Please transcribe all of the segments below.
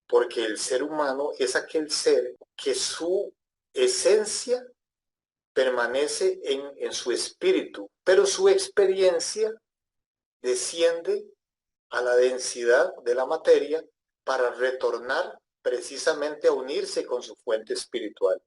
porque el ser humano es aquel ser que su esencia permanece en su espíritu, pero su experiencia desciende a la densidad de la materia para retornar precisamente a unirse con su fuente espiritual.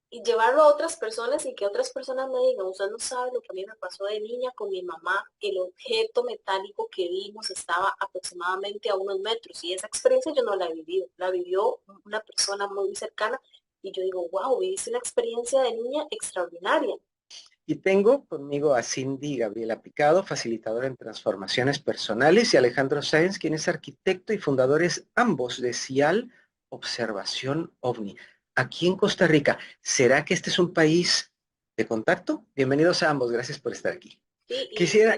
Y llevarlo a otras personas y que otras personas me digan, usted no sabe lo que a mí me pasó de niña con mi mamá, el objeto metálico que vimos estaba aproximadamente a unos metros y esa experiencia yo no la he vivido, la vivió una persona muy cercana y yo digo, wow, viviste una experiencia de niña extraordinaria. Y tengo conmigo a Cindy Gabriela Picado, facilitadora en transformaciones personales, y Alejandro Sáenz, quien es arquitecto y fundadores ambos de CIAL Observación OVNI, aquí en Costa Rica. ¿Será que este es un país de contacto? Bienvenidos a ambos, gracias por estar aquí. Sí,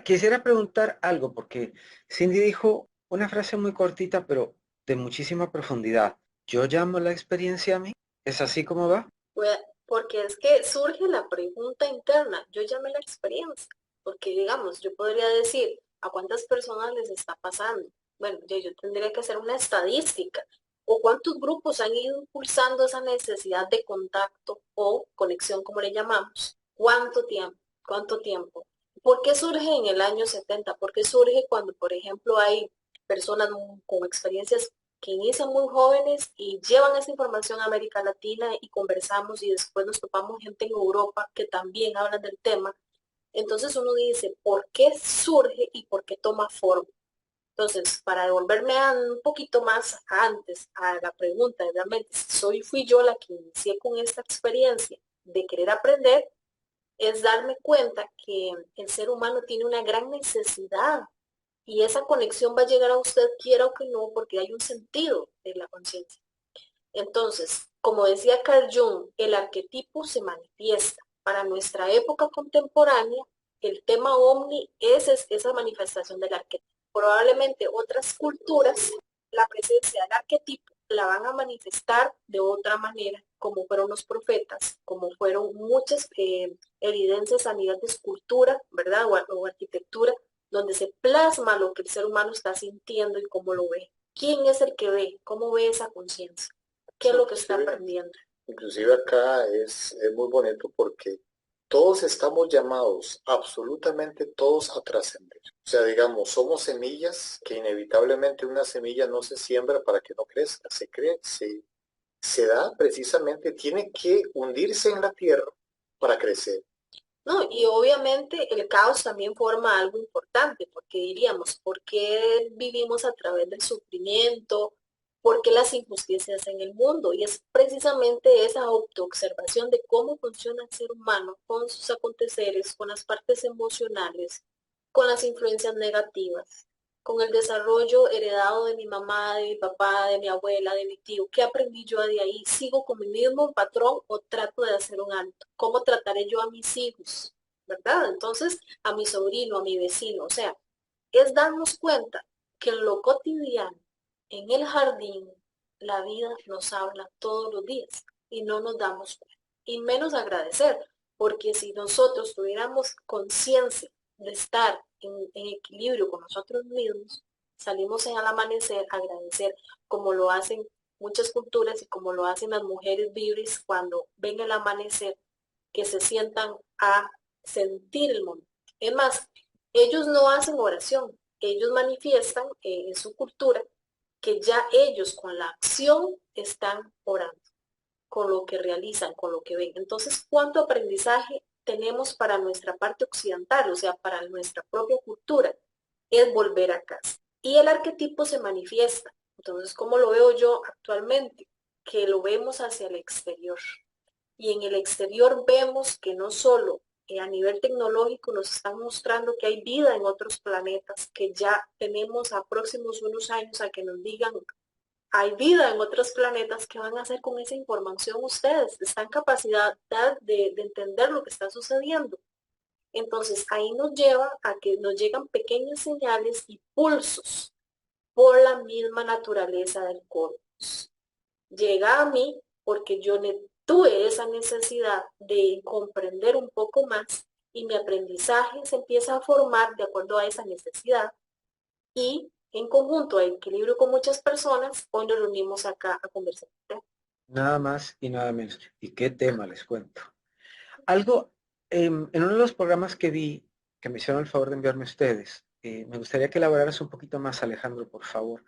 Quisiera preguntar algo, porque Cindy dijo una frase muy cortita, pero de muchísima profundidad. Yo llamo la experiencia a mí. ¿Es así como va? pues, porque es que surge la pregunta interna, yo llamé la experiencia, porque digamos, yo podría decir a cuántas personas les está pasando. Bueno, yo tendría que hacer una estadística, o cuántos grupos han ido impulsando esa necesidad de contacto o conexión, como le llamamos. ¿Cuánto tiempo? ¿Cuánto tiempo? ¿Por qué surge en el año 70? ¿Por qué surge cuando, por ejemplo, hay personas con experiencias que inician muy jóvenes y llevan esa información a América Latina y conversamos y después nos topamos gente en Europa que también hablan del tema? Entonces uno dice, ¿por qué surge y por qué toma forma? Entonces, para devolverme un poquito más antes a la pregunta, de realmente, fui yo la que inicié con esta experiencia de querer aprender, es darme cuenta que el ser humano tiene una gran necesidad y esa conexión va a llegar a usted, quiera o que no, porque hay un sentido de la conciencia. Entonces, como decía Carl Jung, el arquetipo se manifiesta. Para nuestra época contemporánea, el tema ovni es esa manifestación del arquetipo. Probablemente otras culturas, la presencia del arquetipo la van a manifestar de otra manera, como fueron los profetas, como fueron muchas evidencias a nivel de escultura, ¿verdad? O arquitectura, donde se plasma lo que el ser humano está sintiendo y cómo lo ve. ¿Quién es el que ve? ¿Cómo ve esa conciencia? ¿Qué es lo que está aprendiendo? Inclusive acá es muy bonito porque todos estamos llamados, absolutamente todos, a trascender. O sea, digamos, somos semillas que inevitablemente una semilla no se siembra para que no crezca, se da precisamente, tiene que hundirse en la tierra para crecer. No, y obviamente el caos también forma algo importante, porque diríamos, ¿por qué vivimos a través del sufrimiento? ¿Por qué las injusticias en el mundo? Y es precisamente esa autoobservación de cómo funciona el ser humano con sus aconteceres, con las partes emocionales, con las influencias negativas, con el desarrollo heredado de mi mamá, de mi papá, de mi abuela, de mi tío. ¿Qué aprendí yo de ahí? ¿Sigo con mi mismo patrón o trato de hacer un alto? ¿Cómo trataré yo a mis hijos? ¿Verdad? Entonces, a mi sobrino, a mi vecino. O sea, es darnos cuenta que en lo cotidiano, en el jardín, la vida nos habla todos los días y no nos damos cuenta. Y menos agradecer, porque si nosotros tuviéramos conciencia de estar en equilibrio con nosotros mismos, salimos en el amanecer a agradecer como lo hacen muchas culturas y como lo hacen las mujeres vibris cuando ven el amanecer, que se sientan a sentir el momento. Es más, ellos no hacen oración, ellos manifiestan en su cultura que ya ellos con la acción están orando, con lo que realizan, con lo que ven. Entonces, ¿cuánto aprendizaje tenemos para nuestra parte occidental, o sea, para nuestra propia cultura? Es volver a casa. Y el arquetipo se manifiesta. Entonces, ¿cómo lo veo yo actualmente? Que lo vemos hacia el exterior. Y en el exterior vemos que no solo a nivel tecnológico nos están mostrando que hay vida en otros planetas, que ya tenemos a próximos unos años a que nos digan hay vida en otros planetas. ¿Qué van a hacer con esa información ustedes? ¿Están en capacidad de entender lo que está sucediendo? Entonces ahí nos lleva a que nos llegan pequeñas señales y pulsos por la misma naturaleza del cosmos. Llega a mí porque yo tuve esa necesidad de comprender un poco más y mi aprendizaje se empieza a formar de acuerdo a esa necesidad y en conjunto, a equilibrio con muchas personas, hoy nos reunimos acá a conversar. Nada más y nada menos. ¿Y qué tema les cuento? Algo, en uno de los programas que vi, que me hicieron el favor de enviarme ustedes, me gustaría que elaboraras un poquito más, Alejandro, por favor,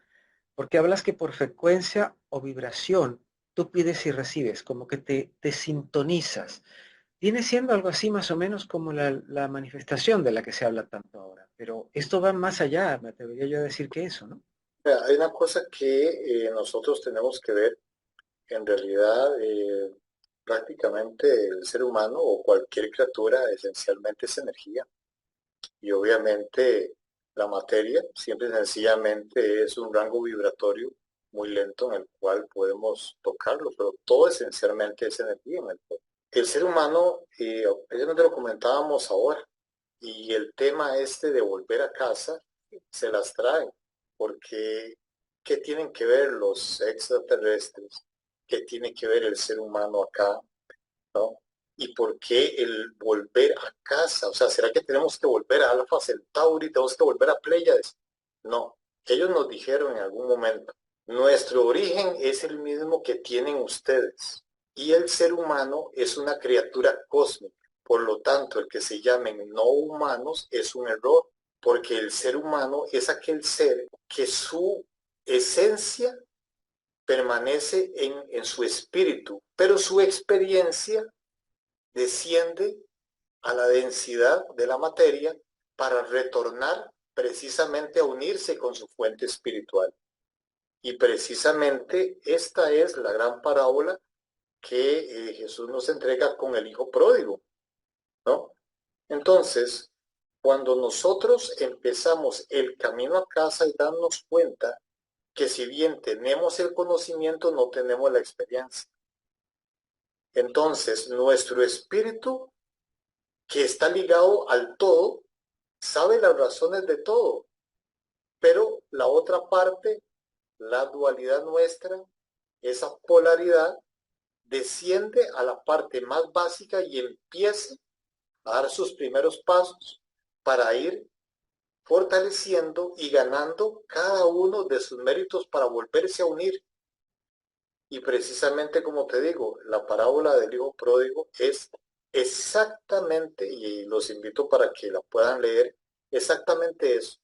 porque hablas que por frecuencia o vibración tú pides y recibes, como que te sintonizas. Viene siendo algo así más o menos como la manifestación de la que se habla tanto ahora, pero esto va más allá, me atrevería yo a decir que eso, ¿no? Mira, hay una cosa que nosotros tenemos que ver. En realidad, prácticamente el ser humano o cualquier criatura esencialmente es energía. Y obviamente la materia siempre sencillamente es un rango vibratorio muy lento en el cual podemos tocarlo, pero todo esencialmente es energía en el cuerpo. El ser humano, precisamente lo comentábamos ahora, y el tema este de volver a casa se las trae, porque ¿qué tienen que ver los extraterrestres? ¿Qué tiene que ver el ser humano acá? ¿No? ¿Y por qué el volver a casa? O sea, ¿será que tenemos que volver a Alfa Centauri? ¿Tenemos que volver a Pléyades? No, ellos nos dijeron en algún momento, nuestro origen es el mismo que tienen ustedes y el ser humano es una criatura cósmica. Por lo tanto, el que se llamen no humanos es un error, porque el ser humano es aquel ser que su esencia permanece en su espíritu, pero su experiencia desciende a la densidad de la materia para retornar precisamente a unirse con su fuente espiritual. Y precisamente esta es la gran parábola que Jesús nos entrega con el hijo pródigo, ¿no? Entonces, cuando nosotros empezamos el camino a casa y darnos cuenta que si bien tenemos el conocimiento, no tenemos la experiencia. Entonces, nuestro espíritu, que está ligado al todo, sabe las razones de todo, pero la otra parte, la dualidad nuestra, esa polaridad, desciende a la parte más básica y empieza a dar sus primeros pasos para ir fortaleciendo y ganando cada uno de sus méritos para volverse a unir. Y precisamente como te digo, la parábola del hijo pródigo es exactamente, y los invito para que la puedan leer, exactamente eso,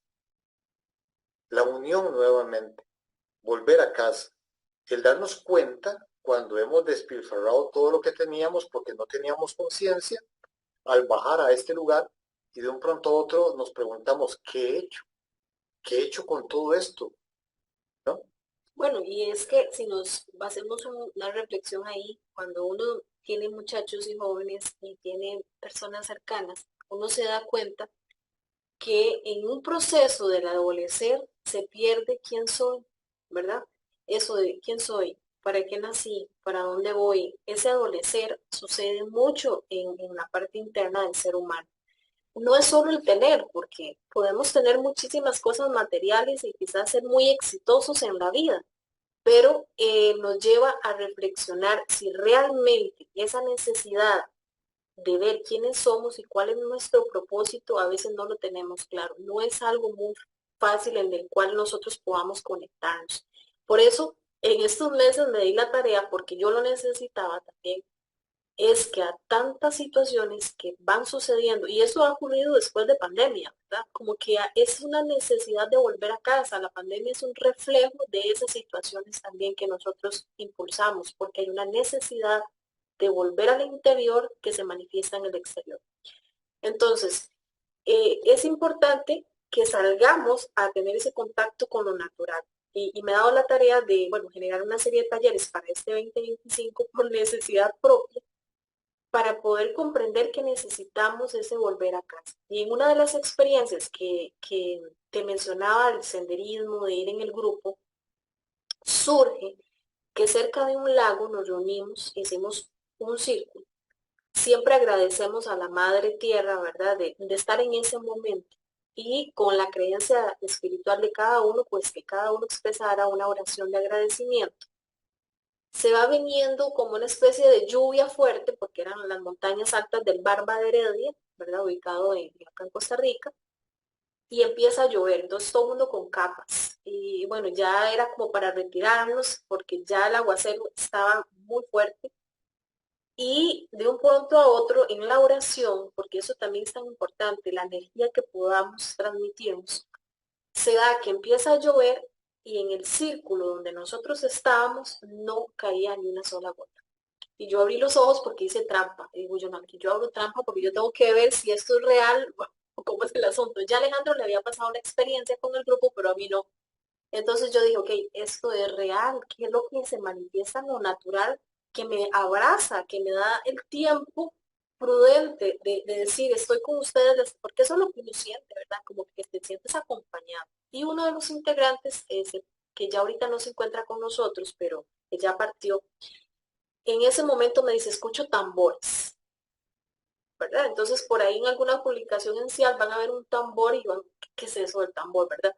la unión nuevamente, volver a casa, el darnos cuenta cuando hemos despilfarrado todo lo que teníamos porque no teníamos conciencia, al bajar a este lugar y de un pronto a otro nos preguntamos, ¿qué he hecho? ¿Qué he hecho con todo esto? ¿No? Bueno, y es que si nos hacemos una reflexión ahí, cuando uno tiene muchachos y jóvenes y tiene personas cercanas, uno se da cuenta que en un proceso del adolecer se pierde quién soy, ¿verdad? Eso de quién soy, para qué nací, para dónde voy. Ese adolecer sucede mucho en la parte interna del ser humano. No es solo el tener, porque podemos tener muchísimas cosas materiales y quizás ser muy exitosos en la vida, pero nos lleva a reflexionar si realmente esa necesidad de ver quiénes somos y cuál es nuestro propósito, a veces no lo tenemos claro. No es algo muy fácil en el cual nosotros podamos conectarnos. Por eso, en estos meses me di la tarea, porque yo lo necesitaba también, es que a tantas situaciones que van sucediendo, y eso ha ocurrido después de pandemia, ¿verdad? Como que es una necesidad de volver a casa. La pandemia es un reflejo de esas situaciones también que nosotros impulsamos, porque hay una necesidad de volver al interior que se manifiesta en el exterior. Entonces, es importante que salgamos a tener ese contacto con lo natural. Y me he dado la tarea de, bueno, generar una serie de talleres para este 2025 por necesidad propia, para poder comprender que necesitamos ese volver a casa. Y en una de las experiencias que te mencionaba, el senderismo, de ir en el grupo, surge que cerca de un lago nos reunimos, hicimos un círculo. Siempre agradecemos a la Madre Tierra, ¿verdad? De estar en ese momento. Y con la creencia espiritual de cada uno, pues que cada uno expresara una oración de agradecimiento. Se va viniendo como una especie de lluvia fuerte, porque eran las montañas altas del Barba de Heredia, ¿verdad? Ubicado acá en Costa Rica. y empieza a llover, entonces todo el mundo con capas. Y bueno, ya era como para retirarnos porque ya el aguacero estaba muy fuerte. Y de un pronto a otro en la oración, porque eso también es tan importante, la energía que podamos transmitirnos, se da que empieza a llover y en el círculo donde nosotros estábamos no caía ni una sola gota. Y yo abrí los ojos porque hice trampa. Y digo yo, no, aquí yo abro trampa porque yo tengo que ver si esto es real o cómo es el asunto. Ya a Alejandro le había pasado la experiencia con el grupo, pero a mí no. Entonces yo dije, ok, esto es real, ¿qué es lo que se manifiesta en lo natural, que me abraza, que me da el tiempo prudente de decir, estoy con ustedes, porque eso es lo que uno siente, ¿verdad? Como que te sientes acompañado. Y uno de los integrantes, ese, que ya ahorita no se encuentra con nosotros, pero que ya partió, en ese momento me dice, escucho tambores, ¿verdad? Entonces por ahí en alguna publicación en CIAL van a ver un tambor y van, ¿qué es eso del tambor, verdad?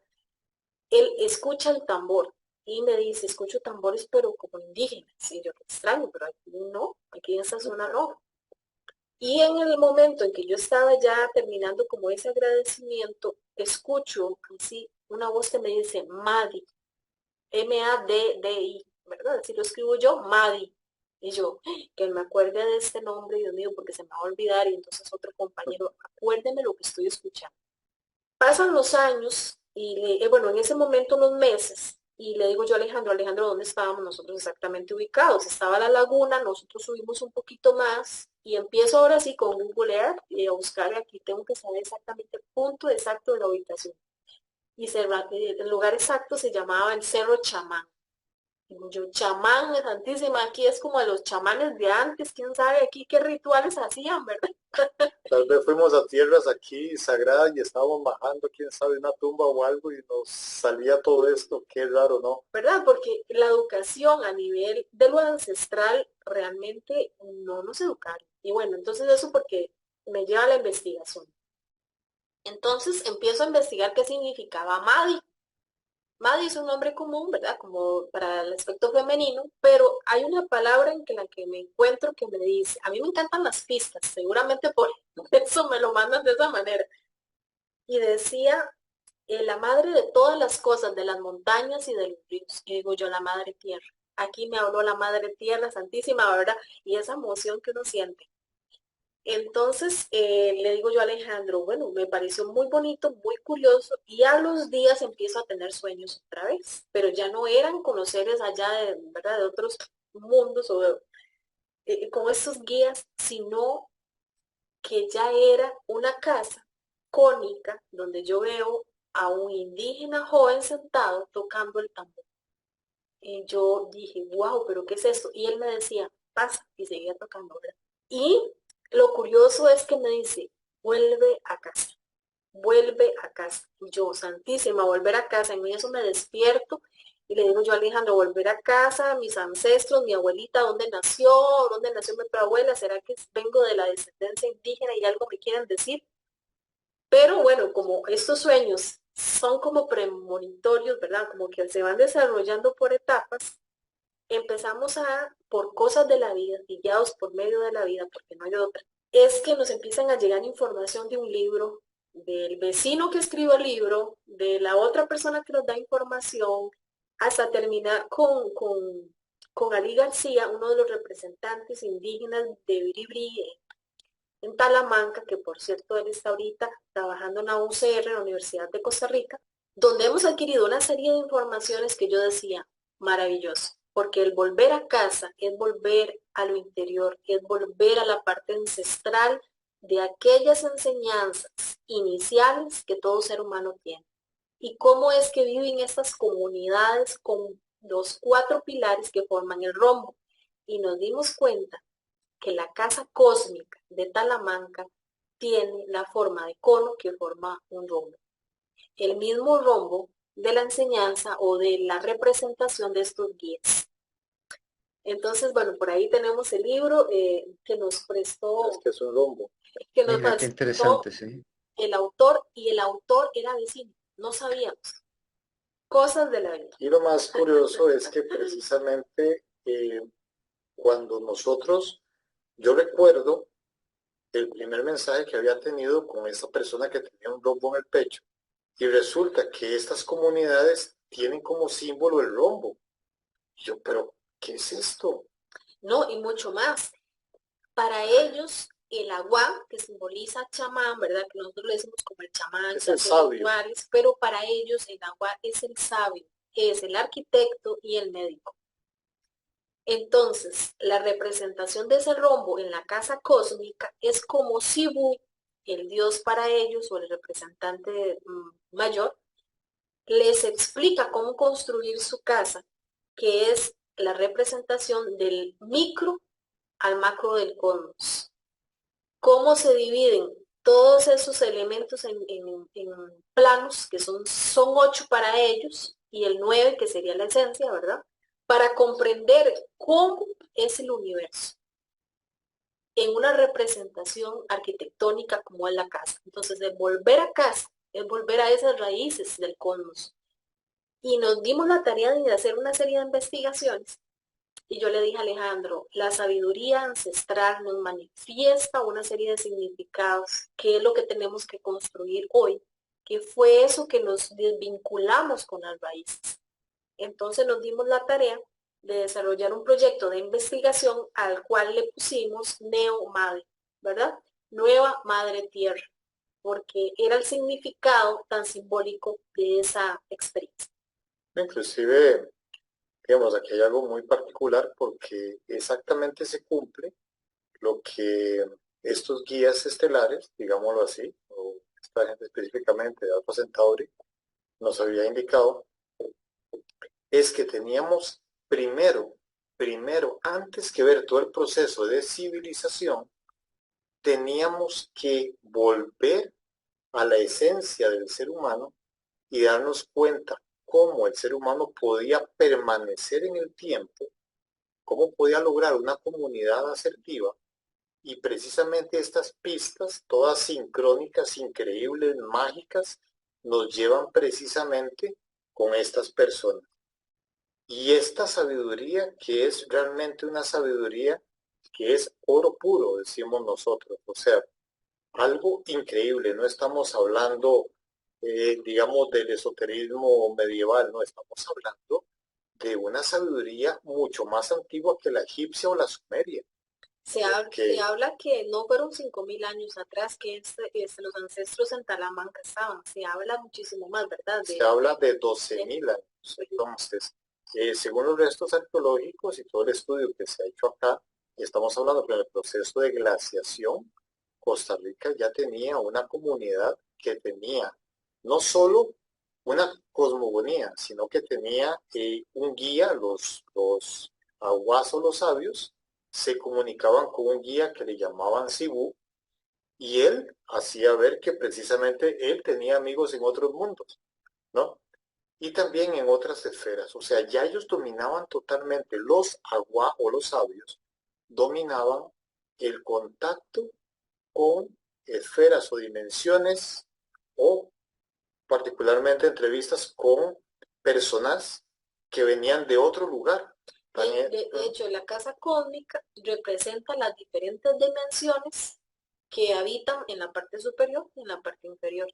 Él escucha el tambor y me dice, escucho tambores pero como indígenas. Y yo, qué extraño, pero aquí no, aquí en esa zona no. Y en el momento en que yo estaba ya terminando como ese agradecimiento, escucho así una voz que me dice, Madi, M-A-D-D-I, ¿verdad? Así lo escribo yo, Madi. Y yo, que me acuerde de este nombre, Dios mío, porque se me va a olvidar. Y entonces otro compañero, acuérdeme lo que estoy escuchando. Pasan los años y bueno, en ese momento unos meses, y le digo yo a Alejandro, Alejandro, ¿dónde estábamos nosotros exactamente ubicados? Estaba la laguna, nosotros subimos un poquito más y empiezo ahora sí con Google Earth y a buscar, aquí tengo que saber exactamente el punto exacto de la ubicación. Y el lugar exacto se llamaba el Cerro Chamán. Digo yo, chamán, santísima, aquí es como a los chamanes de antes, quién sabe aquí qué rituales hacían, ¿verdad? Tal vez fuimos a tierras aquí sagradas y estábamos bajando, quién sabe, una tumba o algo y nos salía todo esto, qué raro, ¿no? ¿Verdad? Porque la educación a nivel de lo ancestral realmente no nos educaron. Y bueno, entonces eso porque me lleva a la investigación. Entonces empiezo a investigar qué significaba Madi. Madi es un nombre común, ¿verdad? Como para el aspecto femenino, pero hay una palabra en que la que me encuentro que me dice, a mí me encantan las pistas, seguramente por eso me lo mandan de esa manera. Y decía, la madre de todas las cosas, de las montañas y de los ríos. Y digo yo, la madre tierra. Aquí me habló la madre tierra santísima, ¿verdad? Y esa emoción que uno siente. Entonces le digo yo a Alejandro, bueno, me pareció muy bonito, muy curioso, y a los días empiezo a tener sueños otra vez, pero ya no eran con los seres allá de, ¿verdad? De otros mundos o con estos guías, sino que ya era una casa cónica donde yo veo a un indígena joven sentado tocando el tambor. Y yo dije, wow, pero ¿qué es esto? Y él me decía, pasa, y seguía tocando, ¿verdad? Y lo curioso es que me dice, vuelve a casa, vuelve a casa. Y yo, santísima, volver a casa. En eso me despierto y le digo yo a Alejandro, volver a casa, mis ancestros, mi abuelita, dónde nació mi abuela, ¿será que vengo de la descendencia indígena y algo me quieren decir? Pero bueno, como estos sueños son como premonitorios, ¿verdad? Como que se van desarrollando por etapas, empezamos a, por cosas de la vida, guiados por medio de la vida, porque no hay otra, es que nos empiezan a llegar información de un libro, del vecino que escribió el libro, de la otra persona que nos da información, hasta terminar con Ali García, uno de los representantes indígenas de Biribrí en Talamanca, que por cierto él está ahorita trabajando en la UCR, en la Universidad de Costa Rica, donde hemos adquirido una serie de informaciones que yo decía, maravilloso, porque el volver a casa es volver a lo interior, es volver a la parte ancestral de aquellas enseñanzas iniciales que todo ser humano tiene. Y cómo es que viven estas comunidades con los cuatro pilares que forman el rombo. Y nos dimos cuenta que la casa cósmica de Talamanca tiene la forma de cono que forma un rombo. El mismo rombo de la enseñanza o de la representación de estos guías. Entonces, bueno, por ahí tenemos el libro que nos prestó, Es que es un rombo. que nos Mira, qué prestó interesante, sí. el autor, y el autor era vecino, no sabíamos, cosas de la vida. Y lo más curioso es que precisamente cuando nosotros, yo recuerdo el primer mensaje que había tenido con esa persona que tenía un rombo en el pecho, Y resulta que estas comunidades tienen como símbolo el rombo. Y yo, pero, ¿qué es esto? No, y mucho más. Para ellos, el agua, que simboliza chamán, ¿verdad? Que nosotros le decimos como el chamán, Es que el hace sabio. rituales, pero para ellos el agua es el sabio, es el arquitecto y el médico. Entonces, la representación de ese rombo en la casa cósmica es como Sibu, el dios para ellos o el representante mayor, les explica cómo construir su casa, que es la representación del micro al macro del cosmos. Cómo se dividen todos esos elementos en planos, que son 8 para ellos, y el 9 que sería la esencia, ¿verdad? Para comprender cómo es el universo en una representación arquitectónica como es la casa. Entonces, el volver a casa es volver a esas raíces del cosmos. Y nos dimos la tarea de hacer una serie de investigaciones. Y yo le dije a Alejandro, la sabiduría ancestral nos manifiesta una serie de significados, que es lo que tenemos que construir hoy, que fue eso que nos desvinculamos con las raíces. Entonces nos dimos la tarea de desarrollar un proyecto de investigación al cual le pusimos Neo Madre, ¿verdad? Nueva Madre Tierra, porque era el significado tan simbólico de esa experiencia. Inclusive, digamos, aquí hay algo muy particular porque exactamente se cumple lo que estos guías estelares, digámoslo así, o esta gente específicamente de Alpha Centauri, nos había indicado, es que teníamos primero, antes que ver todo el proceso de civilización, teníamos que volver a la esencia del ser humano y darnos cuenta cómo el ser humano podía permanecer en el tiempo, cómo podía lograr una comunidad asertiva. Y precisamente estas pistas, todas sincrónicas, increíbles, mágicas, nos llevan precisamente con estas personas. Y esta sabiduría, que es realmente una sabiduría que es oro puro, decimos nosotros, o sea, algo increíble, no estamos hablando, digamos, del esoterismo medieval, no, estamos hablando de una sabiduría mucho más antigua que la egipcia o la sumeria, Se porque habla que no fueron 5.000 años atrás que los ancestros en Talamanca estaban, se habla muchísimo más, ¿verdad? se habla de 12.000 De- años. Entonces, según los restos arqueológicos y todo el estudio que se ha hecho acá, y estamos hablando que en el proceso de glaciación, Costa Rica ya tenía una comunidad que tenía no solo una cosmogonía, sino que tenía un guía, los aguas o los sabios se comunicaban con un guía que le llamaban Cibú, y él hacía ver que precisamente él tenía amigos en otros mundos, ¿no? Y también en otras esferas. O sea, ya ellos dominaban totalmente, los agua o los sabios, dominaban el contacto con esferas o dimensiones o particularmente entrevistas con personas que venían de otro lugar. de hecho, la casa cósmica representa las diferentes dimensiones que habitan en la parte superior y en la parte inferior,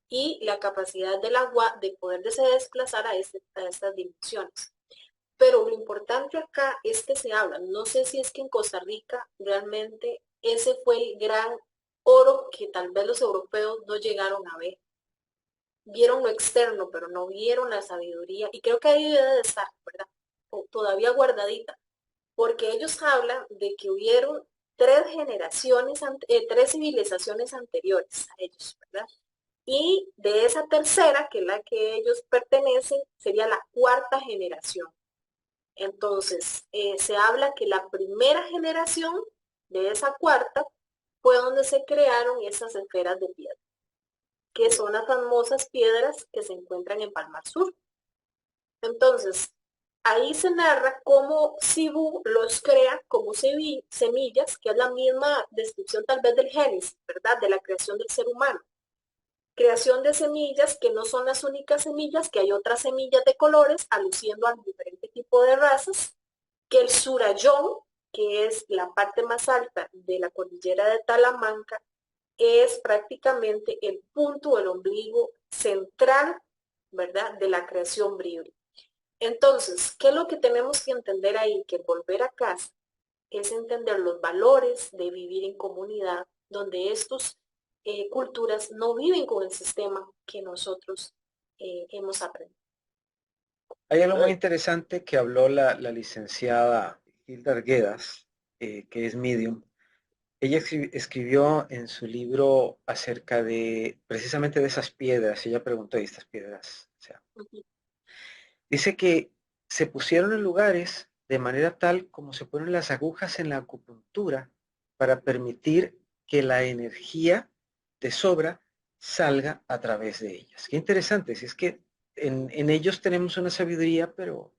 y la capacidad del agua de poderse desplazar a estas dimensiones. Pero lo importante acá es que se habla, no sé si es que en Costa Rica realmente ese fue el gran oro que tal vez los europeos no llegaron a ver. Vieron lo externo, pero no vieron la sabiduría, y creo que ahí debe de estar, ¿verdad? Todavía guardadita, porque ellos hablan de que hubieron 3 generaciones, 3 civilizaciones anteriores a ellos, ¿verdad? Y de esa tercera, que es la que ellos pertenecen, sería la cuarta generación. Entonces, se habla que la primera generación de esa cuarta fue donde se crearon esas esferas de piedra, que son las famosas piedras que se encuentran en Palmar Sur. Entonces, ahí se narra cómo Cibú los crea como semillas, que es la misma descripción tal vez del Génesis, ¿verdad? De la creación del ser humano. Creación de semillas que no son las únicas semillas, que hay otras semillas de colores, aluciendo a diferentes tipos de razas, que el Surayón, que es la parte más alta de la cordillera de Talamanca, es prácticamente el punto, el ombligo central, ¿verdad?, de la creación bíblica. Entonces, ¿qué es lo que tenemos que entender ahí? Que volver a casa es entender los valores de vivir en comunidad, donde estas culturas no viven con el sistema que nosotros hemos aprendido. Hay algo muy interesante que habló la licenciada Hilda Arguedas, que es medium. Ella escribió en su libro acerca de precisamente de esas piedras. Ella preguntó, ¿y estas piedras? O sea, dice que se pusieron en lugares de manera tal como se ponen las agujas en la acupuntura para permitir que la energía de sobra salga a través de ellas. Qué interesante, si es que en ellos tenemos una sabiduría, pero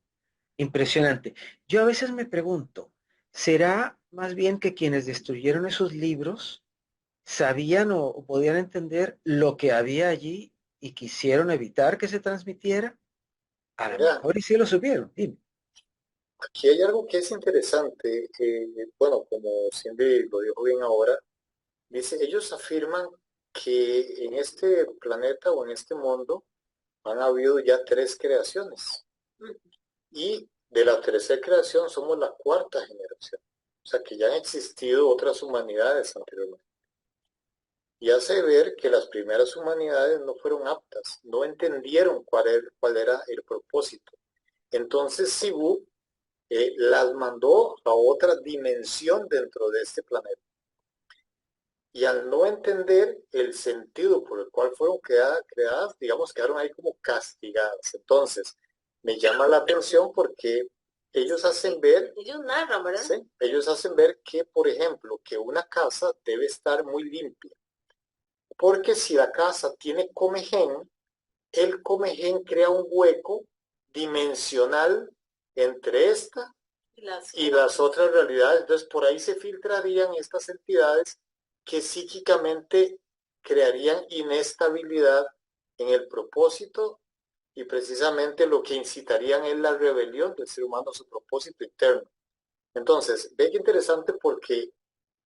impresionante. Yo a veces me pregunto, ¿será más bien que quienes destruyeron esos libros sabían o podían entender lo que había allí y quisieron evitar que se transmitiera? A lo Mira, mejor y sí lo supieron. Dime. aquí hay algo que es interesante. Bueno, como Cindy lo dijo bien ahora, dice, ellos afirman que en este planeta o en este mundo han habido ya tres creaciones. Y de la tercera creación somos la cuarta generación. O sea que ya han existido otras humanidades anteriormente. Y hace ver que las primeras humanidades no fueron aptas, no entendieron cuál era el propósito. Entonces Cibú las mandó a otra dimensión dentro de este planeta. Y al no entender el sentido por el cual fueron creadas, digamos, quedaron ahí como castigadas. Entonces, me llama la atención porque ellos hacen ver, ellos narran, ¿verdad? ¿sí? Ellos hacen ver que, por ejemplo, que una casa debe estar muy limpia. Porque si la casa tiene comején, el comején crea un hueco dimensional entre esta y las otras realidades. Entonces, por ahí se filtrarían estas entidades que psíquicamente crearían inestabilidad en el propósito y precisamente lo que incitarían es la rebelión del ser humano a su propósito interno. Entonces, ve que interesante porque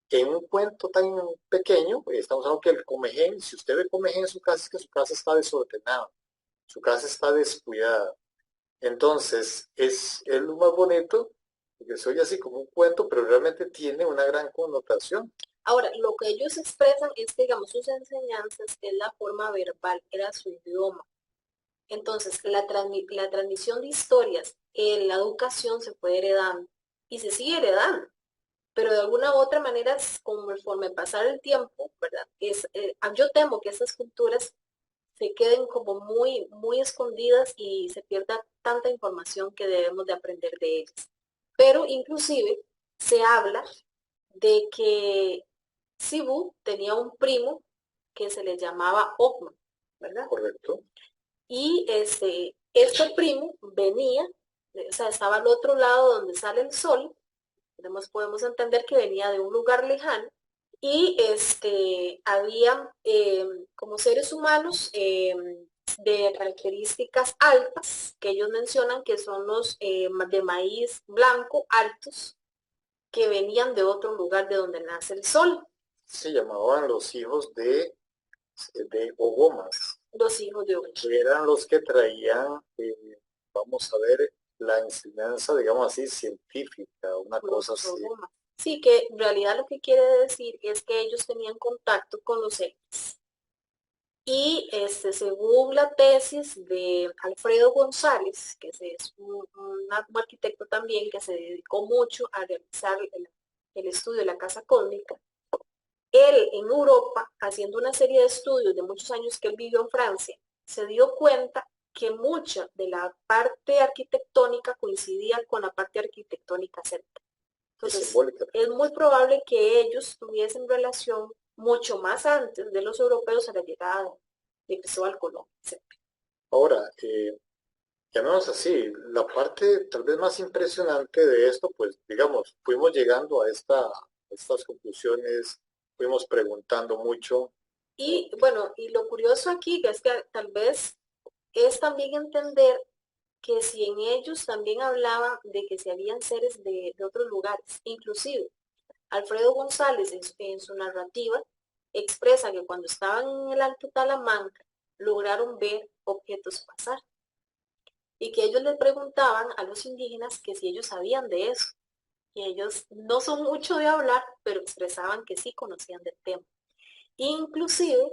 en un cuento tan pequeño, estamos hablando que el comején, si usted ve comején en su casa, es que su casa está desordenada, su casa está descuidada. Entonces, es lo más bonito, porque se oye así como un cuento, pero realmente tiene una gran connotación. Ahora, lo que ellos expresan es que, digamos, sus enseñanzas es la forma verbal, era su idioma. Entonces, la transmisión de historias en la educación se fue heredando y se sigue heredando, pero de alguna u otra manera, conforme pasar el tiempo, ¿verdad? Yo temo que esas culturas se queden como muy, muy escondidas y se pierda tanta información que debemos de aprender de ellas. Pero inclusive se habla de que Cibú tenía un primo que se le llamaba Ogma, ¿verdad? Correcto. Y este primo venía, o sea, estaba al otro lado donde sale el sol, podemos entender que venía de un lugar lejano, y había como seres humanos de características altas, que ellos mencionan que son los de maíz blanco altos, que venían de otro lugar de donde nace el sol. Se llamaban los hijos de Ogomas. Los hijos de Ogomas. Que eran los que traían, vamos a ver, la enseñanza, digamos así, científica, una cosa así. Ogomas. Sí, que en realidad lo que quiere decir es que ellos tenían contacto con los seres. Y según la tesis de Alfredo González, que es un arquitecto también que se dedicó mucho a realizar el estudio de la casa cósmica, él en Europa, haciendo una serie de estudios de muchos años que él vivió en Francia, se dio cuenta que mucha de la parte arquitectónica coincidía con la parte arquitectónica celta. Entonces, es muy probable que ellos tuviesen relación mucho más antes de los europeos a la llegada de Cristóbal Colón, etc. Ahora, llamémoslo así, la parte tal vez más impresionante de esto, pues digamos, fuimos llegando a estas conclusiones, fuimos preguntando mucho. Y bueno, y lo curioso aquí es que tal vez es también entender que si en ellos también hablaban de que si habían seres de otros lugares, inclusive Alfredo González en su narrativa expresa que cuando estaban en el Alto Talamanca, lograron ver objetos pasar y que ellos le preguntaban a los indígenas que si ellos sabían de eso. Y ellos no son mucho de hablar, pero expresaban que sí conocían del tema. Inclusive,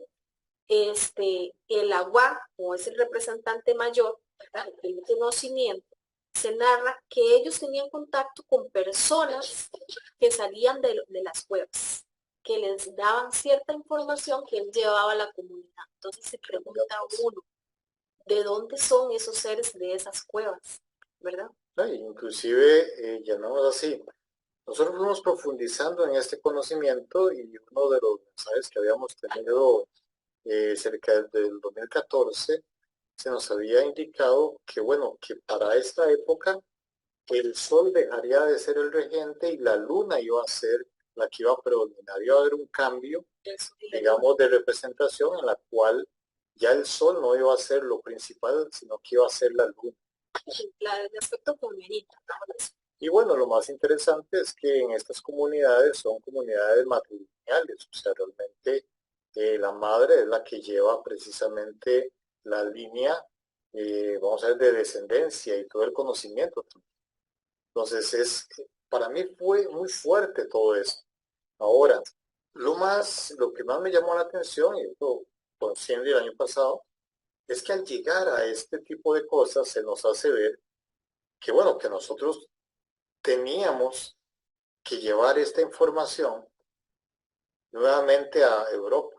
el agua, como es el representante mayor, ¿verdad?, del conocimiento, se narra que ellos tenían contacto con personas que salían de las cuevas, que les daban cierta información que él llevaba a la comunidad. Entonces se pregunta uno, ¿de dónde son esos seres de esas cuevas? ¿Verdad? Inclusive, llamamos así, nosotros fuimos profundizando en este conocimiento y uno de los mensajes que habíamos tenido cerca del 2014 se nos había indicado que, bueno, que para esta época el sol dejaría de ser el regente y la luna iba a ser la que iba a predominar. Iba a haber un cambio, digamos, de representación en la cual ya el sol no iba a ser lo principal, sino que iba a ser la luna. El aspecto femenino. Y bueno, lo más interesante es que en estas comunidades son comunidades matrilineales, o sea, realmente la madre es la que lleva precisamente la línea, vamos a ver, de descendencia y todo el conocimiento. Entonces, para mí fue muy fuerte todo eso. Ahora, lo que más me llamó la atención, y esto consciente el año pasado, es que al llegar a este tipo de cosas se nos hace ver que, bueno, que nosotros teníamos que llevar esta información nuevamente a Europa.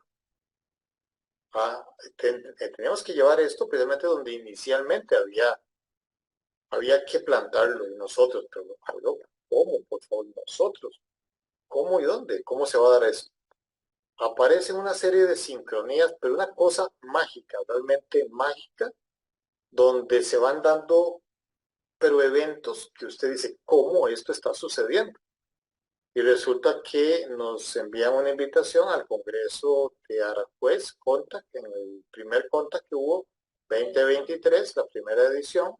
Teníamos que llevar esto precisamente donde inicialmente había que plantarlo y nosotros, pero a Europa. ¿Cómo? Por favor, nosotros. ¿Cómo y dónde? ¿Cómo se va a dar eso? Aparecen una serie de sincronías, pero una cosa mágica, realmente mágica, donde se van dando, pero eventos que usted dice, ¿cómo esto está sucediendo? Y resulta que nos envían una invitación al Congreso de Aranjuez, CONTAC, en el primer CONTAC que hubo, 2023, la primera edición.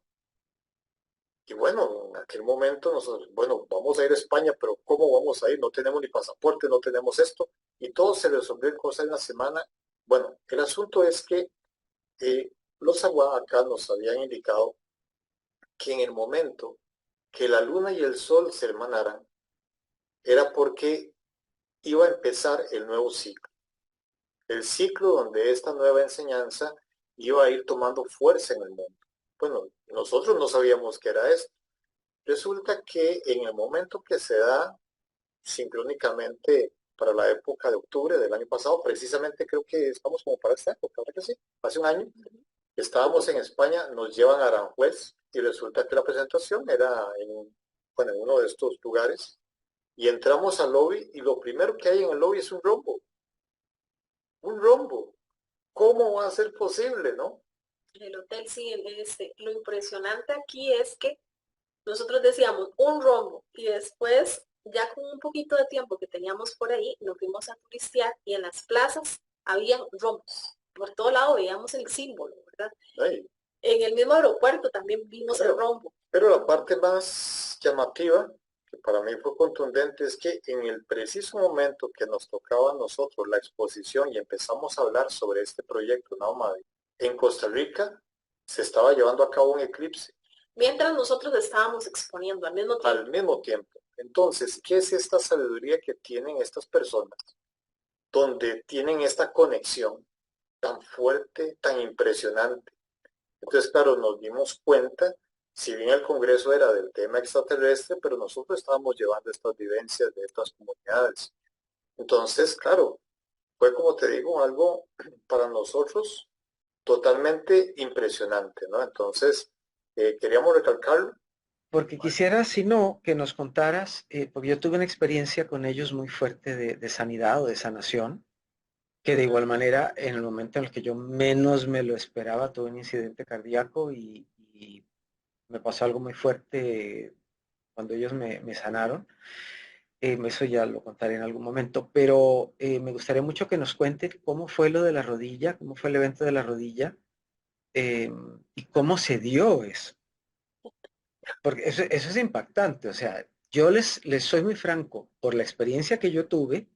Y bueno, en aquel momento nosotros, bueno, vamos a ir a España, pero ¿cómo vamos a ir? No tenemos ni pasaporte, no tenemos esto. Y todo se resolvió en cosa de una semana. Bueno, el asunto es que los aguas acá nos habían indicado que en el momento que la luna y el sol se hermanaran, era porque iba a empezar el nuevo ciclo. El ciclo donde esta nueva enseñanza iba a ir tomando fuerza en el mundo. Bueno, nosotros no sabíamos qué era esto. Resulta que en el momento que se da sincrónicamente para la época de octubre del año pasado, precisamente creo que estamos como para esta época, ¿verdad que sí? Hace un año, estábamos en España, nos llevan a Aranjuez y resulta que la presentación era bueno, en uno de estos lugares y entramos al lobby y lo primero que hay en el lobby es un rombo. Un rombo. ¿Cómo va a ser posible, no? El hotel, sí, lo impresionante aquí es que nosotros decíamos un rombo y después, ya con un poquito de tiempo que teníamos por ahí, nos fuimos a turistear y en las plazas habían rombos. Por todo lado veíamos el símbolo, ¿verdad? Ay, En el mismo aeropuerto también vimos el rombo. pero la parte más llamativa, que para mí fue contundente, es que en el preciso momento que nos tocaba a nosotros la exposición y empezamos a hablar sobre este proyecto Naumadi, en Costa Rica se estaba llevando a cabo un eclipse. Mientras nosotros estábamos exponiendo al mismo tiempo. Al mismo tiempo. Entonces, ¿qué es esta sabiduría que tienen estas personas? Donde tienen esta conexión tan fuerte, tan impresionante. Entonces, claro, nos dimos cuenta, si bien el Congreso era del tema extraterrestre, pero nosotros estábamos llevando estas vivencias de estas comunidades. Entonces, claro, fue como te digo, algo para nosotros totalmente impresionante, ¿no? Entonces, queríamos recalcarlo. Porque quisiera, si no, que nos contaras, porque yo tuve una experiencia con ellos muy fuerte de sanidad o de sanación, que de igual manera, en el momento en el que yo menos me lo esperaba, tuve un incidente cardíaco y me pasó algo muy fuerte cuando ellos me sanaron. Eso ya lo contaré en algún momento, pero me gustaría mucho que nos cuente cómo fue lo de la rodilla, cómo fue el evento de la rodilla y cómo se dio eso. Porque eso es impactante, o sea, yo les soy muy franco, por la experiencia que yo tuve,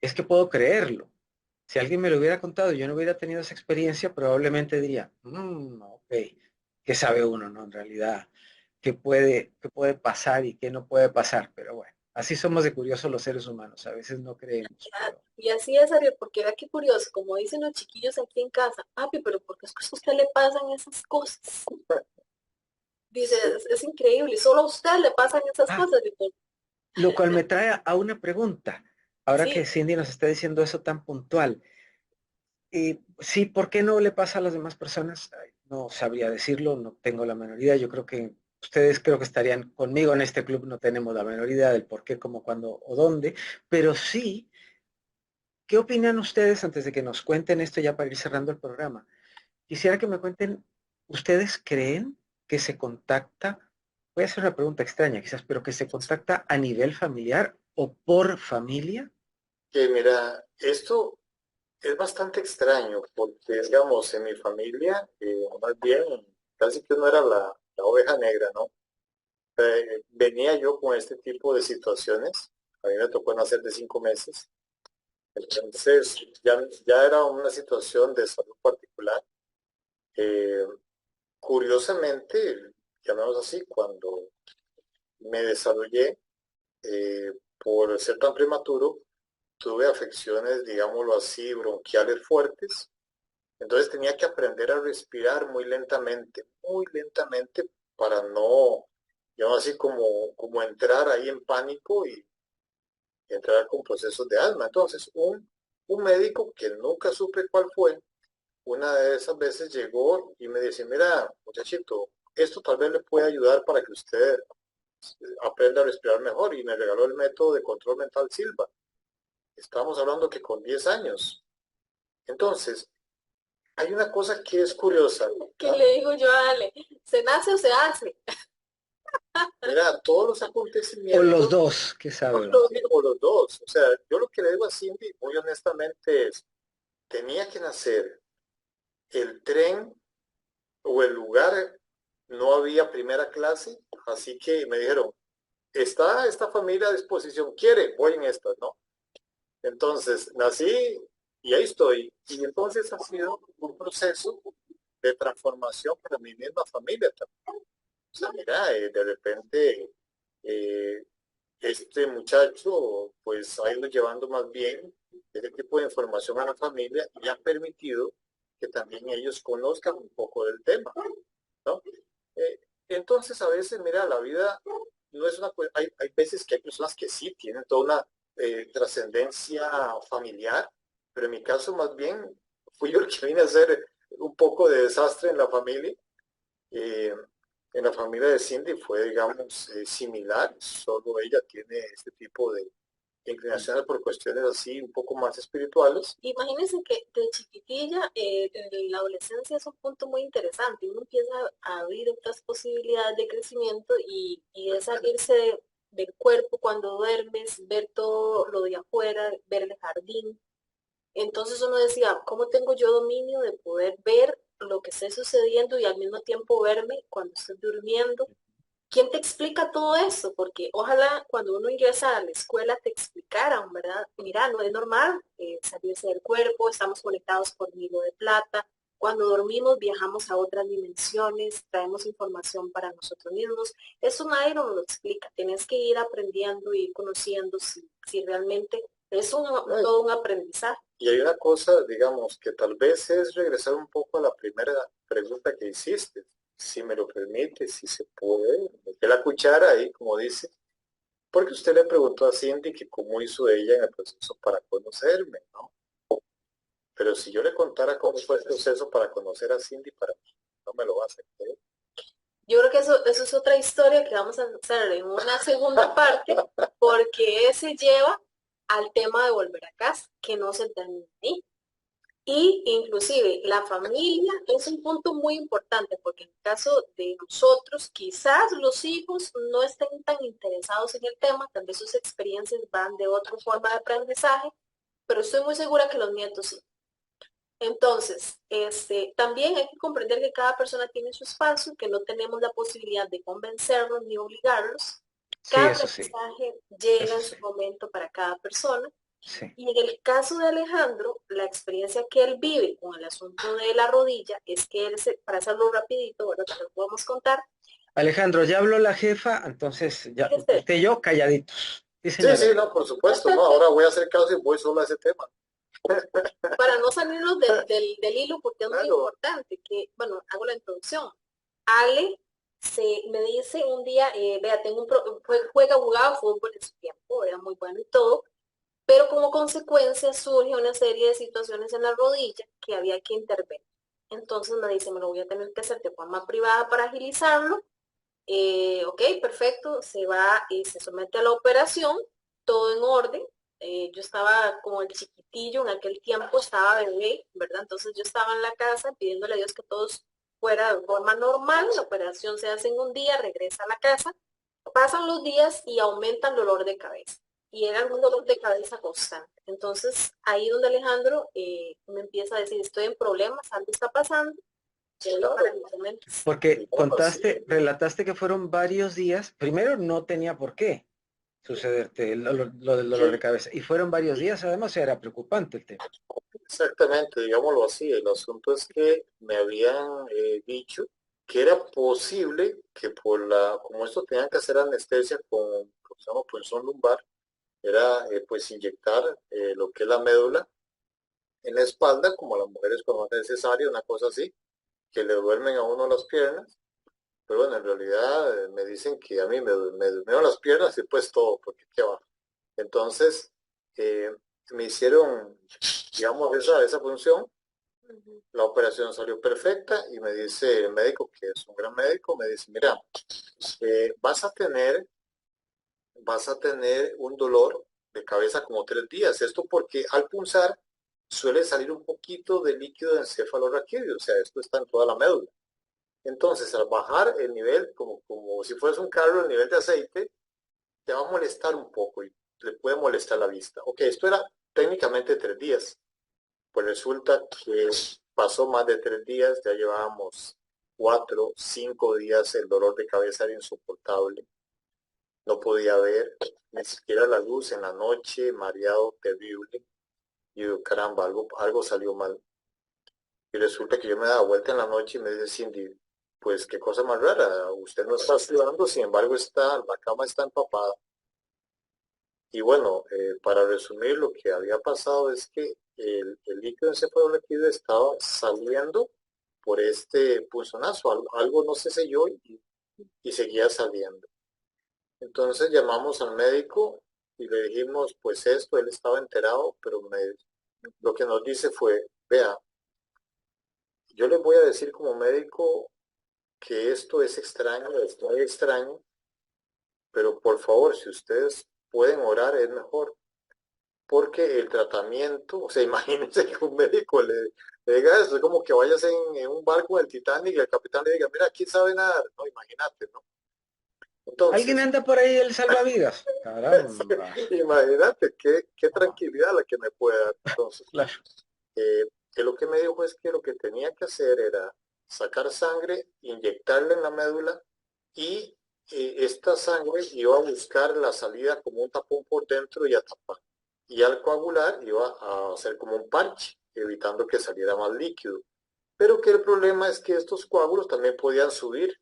es que puedo creerlo, Si alguien me lo hubiera contado, yo no hubiera tenido esa experiencia, probablemente diría, ok, ¿qué sabe uno, no? En realidad, qué puede pasar y qué no puede pasar? Pero bueno, así somos de curiosos los seres humanos, a veces no creemos, pero Y así es, Ariel, porque era que curioso, como dicen los chiquillos aquí en casa, papi, pero ¿por qué es que a usted le pasan esas cosas? Dice, Sí, es increíble, solo a usted le pasan esas ah, cosas. Digo, lo cual me trae a una pregunta. Ahora que sí, Cindy nos está diciendo eso tan puntual, sí, ¿por qué no le pasa a las demás personas? Ay, no sabría decirlo, no tengo la menor idea. Yo creo que ustedes creo que estarían conmigo en este club, no tenemos la menor idea del por qué, cómo, cuándo o dónde, pero sí, ¿qué opinan ustedes antes de que nos cuenten esto ya para ir cerrando el programa? Quisiera que me cuenten, ¿ustedes creen que se contacta? Voy a hacer una pregunta extraña quizás, pero que se contacta a nivel familiar o por familia. que mira, esto es bastante extraño porque, digamos, en mi familia, más bien, casi que no era la oveja negra, ¿no? Venía yo con este tipo de situaciones. A mí me tocó nacer de 5 meses. Entonces, ya era una situación de salud particular. Eh, Curiosamente, llamemos así, cuando me desarrollé, por ser tan prematuro, tuve afecciones, digámoslo así, bronquiales fuertes. Entonces tenía que aprender a respirar muy lentamente para no, digamos así, como entrar ahí en pánico y entrar con procesos de asma. Entonces, un médico que nunca supe cuál fue, una de esas veces llegó y me dice, mira, muchachito, esto tal vez le puede ayudar para que usted aprenda a respirar mejor y me regaló el método de control mental Silva. Estamos hablando que con 10 años. Entonces, hay una cosa que es curiosa. ¿qué ¿Ah? le digo yo a Ale? ¿Se nace o se hace? Mira, todos los O los acontecimientos, dos, ¿qué sabe uno? sí, o los dos. O sea, yo lo que le digo a Cindy, muy honestamente, es, tenía que nacer el tren o el lugar, no había primera clase, así que me dijeron, está esta familia a disposición, quiere, voy en esta, ¿no? Entonces, nací y ahí estoy. Y entonces ha sido un proceso de transformación para mi misma familia también. O sea, mira, de repente eh, este muchacho pues ha ido llevando más bien ese tipo de información a la familia y ha permitido que también ellos conozcan un poco del tema, ¿no? Entonces, a veces, mira, la vida no es una... hay veces que hay personas que sí tienen toda una trascendencia familiar, pero en mi caso más bien fui yo el que vine a hacer un poco de desastre en la familia. Eh, en la familia de Cindy fue, digamos, similar, solo ella tiene este tipo de inclinaciones por cuestiones así un poco más espirituales. Imagínense que de chiquitilla, en la adolescencia es un punto muy interesante. Uno empieza a abrir otras posibilidades de crecimiento y es salirse del cuerpo cuando duermes, ver todo lo de afuera, ver el jardín. Entonces uno decía, ¿cómo tengo yo dominio de poder ver lo que esté sucediendo y al mismo tiempo verme cuando estoy durmiendo? ¿Quién te explica todo eso? Porque ojalá cuando uno ingresa a la escuela te explicaran, ¿verdad? Mira, no es normal salirse del cuerpo, estamos conectados por un hilo de plata. Cuando dormimos viajamos a otras dimensiones, traemos información para nosotros mismos. Eso nadie nos lo explica. Tienes que ir aprendiendo y ir conociendo si realmente es Ay, todo un aprendizaje. y hay una cosa, digamos, que tal vez es regresar un poco a la primera pregunta que hiciste, si me lo permite, si se puede, meter la cuchara ahí, como dice, porque usted le preguntó a Cindy que cómo hizo ella en el proceso para conocerme, ¿no? Pero si yo le contara cómo fue el proceso para conocer a Cindy, para mí, no me lo vas a creer. Yo creo que eso es otra historia que vamos a hacer en una segunda parte, porque ese lleva al tema de volver a casa, que no se termina ahí. Y inclusive la familia es un punto muy importante, porque en el caso de nosotros, quizás los hijos no estén tan interesados en el tema, tal vez sus experiencias van de otra forma de aprendizaje, pero estoy muy segura que los nietos sí. Entonces, también hay que comprender que cada persona tiene su espacio, que no tenemos la posibilidad de convencerlos ni obligarlos. Sí, Cada eso sí, aprendizaje llega eso en sí. su momento para cada persona. Sí. Y en el caso de Alejandro, la experiencia que él vive con el asunto de la rodilla es que él, para hacerlo rapidito, ¿verdad? Que lo podemos contar, Alejandro, ya habló la jefa, entonces ya fíjese, usted y yo calladitos. Sí, Sí, señora. sí, no, por supuesto, no, ahora voy a hacer caso y voy solo a ese tema. para no salirnos del hilo, porque es muy Claro, importante que, bueno, hago la introducción. Ale me dice un día, vea, jugaba fútbol en su tiempo, era muy bueno y todo, pero como consecuencia surge una serie de situaciones en la rodilla que había que intervenir. Entonces me dice, me lo voy a tener que hacer de forma privada para agilizarlo. Ok, perfecto, se va y se somete a la operación, todo en orden. Yo estaba como el chiquitillo, en aquel tiempo estaba bebé, ¿verdad? Entonces yo estaba en la casa pidiéndole a Dios que todo fuera de forma normal, la operación se hace en un día, regresa a la casa, pasan los días y aumenta el dolor de cabeza. Y era un dolor de cabeza constante. Entonces ahí donde Alejandro me empieza a decir, estoy en problemas, algo está pasando. Yo para el momento, Porque digamos así, relataste que fueron varios días. Primero, no tenía por qué sucederte lo del dolor de sí, cabeza. Y fueron varios días, además era preocupante el tema. exactamente, digámoslo así. El asunto es que me habían dicho que era posible que como esto tenían que hacer anestesia con se llama punzón lumbar, era pues inyectar lo que es la médula en la espalda, como a las mujeres cuando es necesario, una cosa así, que le duermen a uno las piernas. Pero bueno, en realidad me dicen que a mí me durmieron las piernas y pues todo, porque qué va. Entonces, eh, me hicieron, digamos, esa función. La operación salió perfecta y me dice el médico, que es un gran médico, me dice, mira, vas a tener un dolor de cabeza como 3 días. Esto porque al punzar suele salir un poquito de líquido encefalorraquídeo, o sea, esto está en toda la médula. Entonces, al bajar el nivel, como si fuese un carro, el nivel de aceite, te va a molestar un poco y le puede molestar la vista. Ok, esto era técnicamente 3 días. Pues resulta que pasó más de 3 días, ya llevábamos 4, 5 días, el dolor de cabeza era insoportable, no podía ver ni siquiera la luz en la noche, mareado terrible. Y yo, caramba, algo salió mal. Y resulta que yo me daba vuelta en la noche y me dice Cindy, pues qué cosa más rara, usted no está sudando, sin embargo la cama está empapada. Y bueno, para resumir, lo que había pasado es que el líquido encefalorraquídeo estaba saliendo por este punzonazo, algo no se selló y seguía saliendo. Entonces llamamos al médico y le dijimos, pues esto, él estaba enterado, pero lo que nos dice fue, vea, yo les voy a decir como médico que esto es extraño, es muy extraño, pero por favor, si ustedes pueden orar, es mejor. Porque el tratamiento, o sea, imagínense que un médico le diga eso, es como que vayas en un barco del Titanic y el capitán le diga, mira, ¿quién sabe nadar? No, imagínate, ¿no? ¿Alguien Entonces, anda por ahí el salvavidas? Caramba. imagínate qué Ah, tranquilidad la que me puede dar. Entonces, claro. que lo que me dijo es que lo que tenía que hacer era sacar sangre, inyectarla en la médula y esta sangre iba a buscar la salida como un tapón por dentro y a tapar. Y al coagular iba a hacer como un parche, evitando que saliera más líquido. Pero que el problema es que estos coágulos también podían subir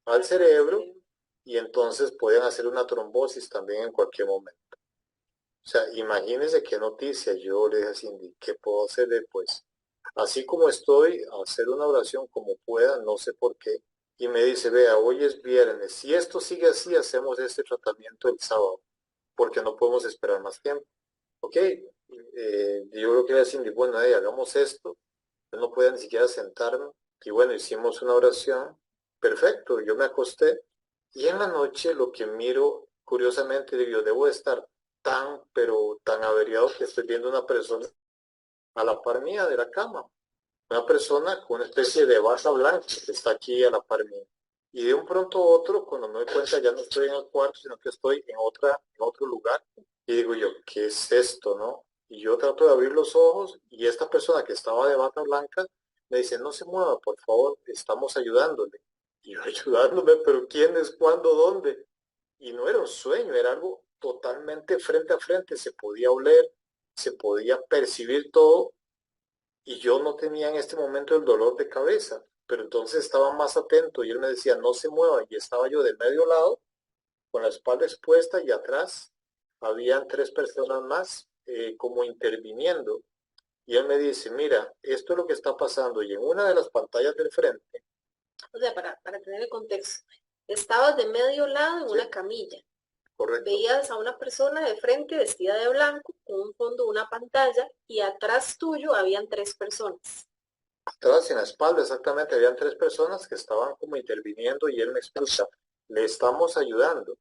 al cerebro y entonces podían hacer una trombosis también en cualquier momento. O sea, imagínense qué noticia. Yo le dije a Cindy, ¿qué puedo hacer después? Así como estoy, a hacer una oración como pueda, no sé por qué. Y me dice, vea, hoy es viernes. Si esto sigue así, hacemos este tratamiento el sábado, porque no podemos esperar más tiempo. Ok, yo creo que era Cindy, bueno, hagamos esto. Yo no podía ni siquiera sentarme. Y bueno, hicimos una oración. Perfecto, yo me acosté. Y en la noche lo que miro, curiosamente, digo, yo debo de estar tan, pero tan averiado que estoy viendo una persona a la par mía de la cama. Una persona con una especie de bata blanca que está aquí a la par mía. Y de un pronto a otro, cuando me doy cuenta, ya no estoy en el cuarto, sino que estoy en otro lugar. Y digo yo, ¿qué es esto, no? Y yo trato de abrir los ojos y esta persona que estaba de bata blanca me dice, no se mueva, por favor, estamos ayudándole. Y yo ayudándome, pero ¿quién es, cuándo, dónde? Y no era un sueño, era algo totalmente frente a frente, se podía oler, se podía percibir todo y yo no tenía en este momento el dolor de cabeza, pero entonces estaba más atento y él me decía, no se mueva, y estaba yo de medio lado, con la espalda expuesta y atrás habían tres personas más como interviniendo. Y él me dice, mira, esto es lo que está pasando. Y en una de las pantallas del frente, O sea, para tener el contexto, estabas de medio lado en sí, una camilla. correcto, Veías a una persona de frente vestida de blanco, con un fondo, una pantalla, y atrás tuyo habían tres personas. atrás en la espalda exactamente, habían tres personas que estaban como interviniendo y él me explica, le estamos ayudando.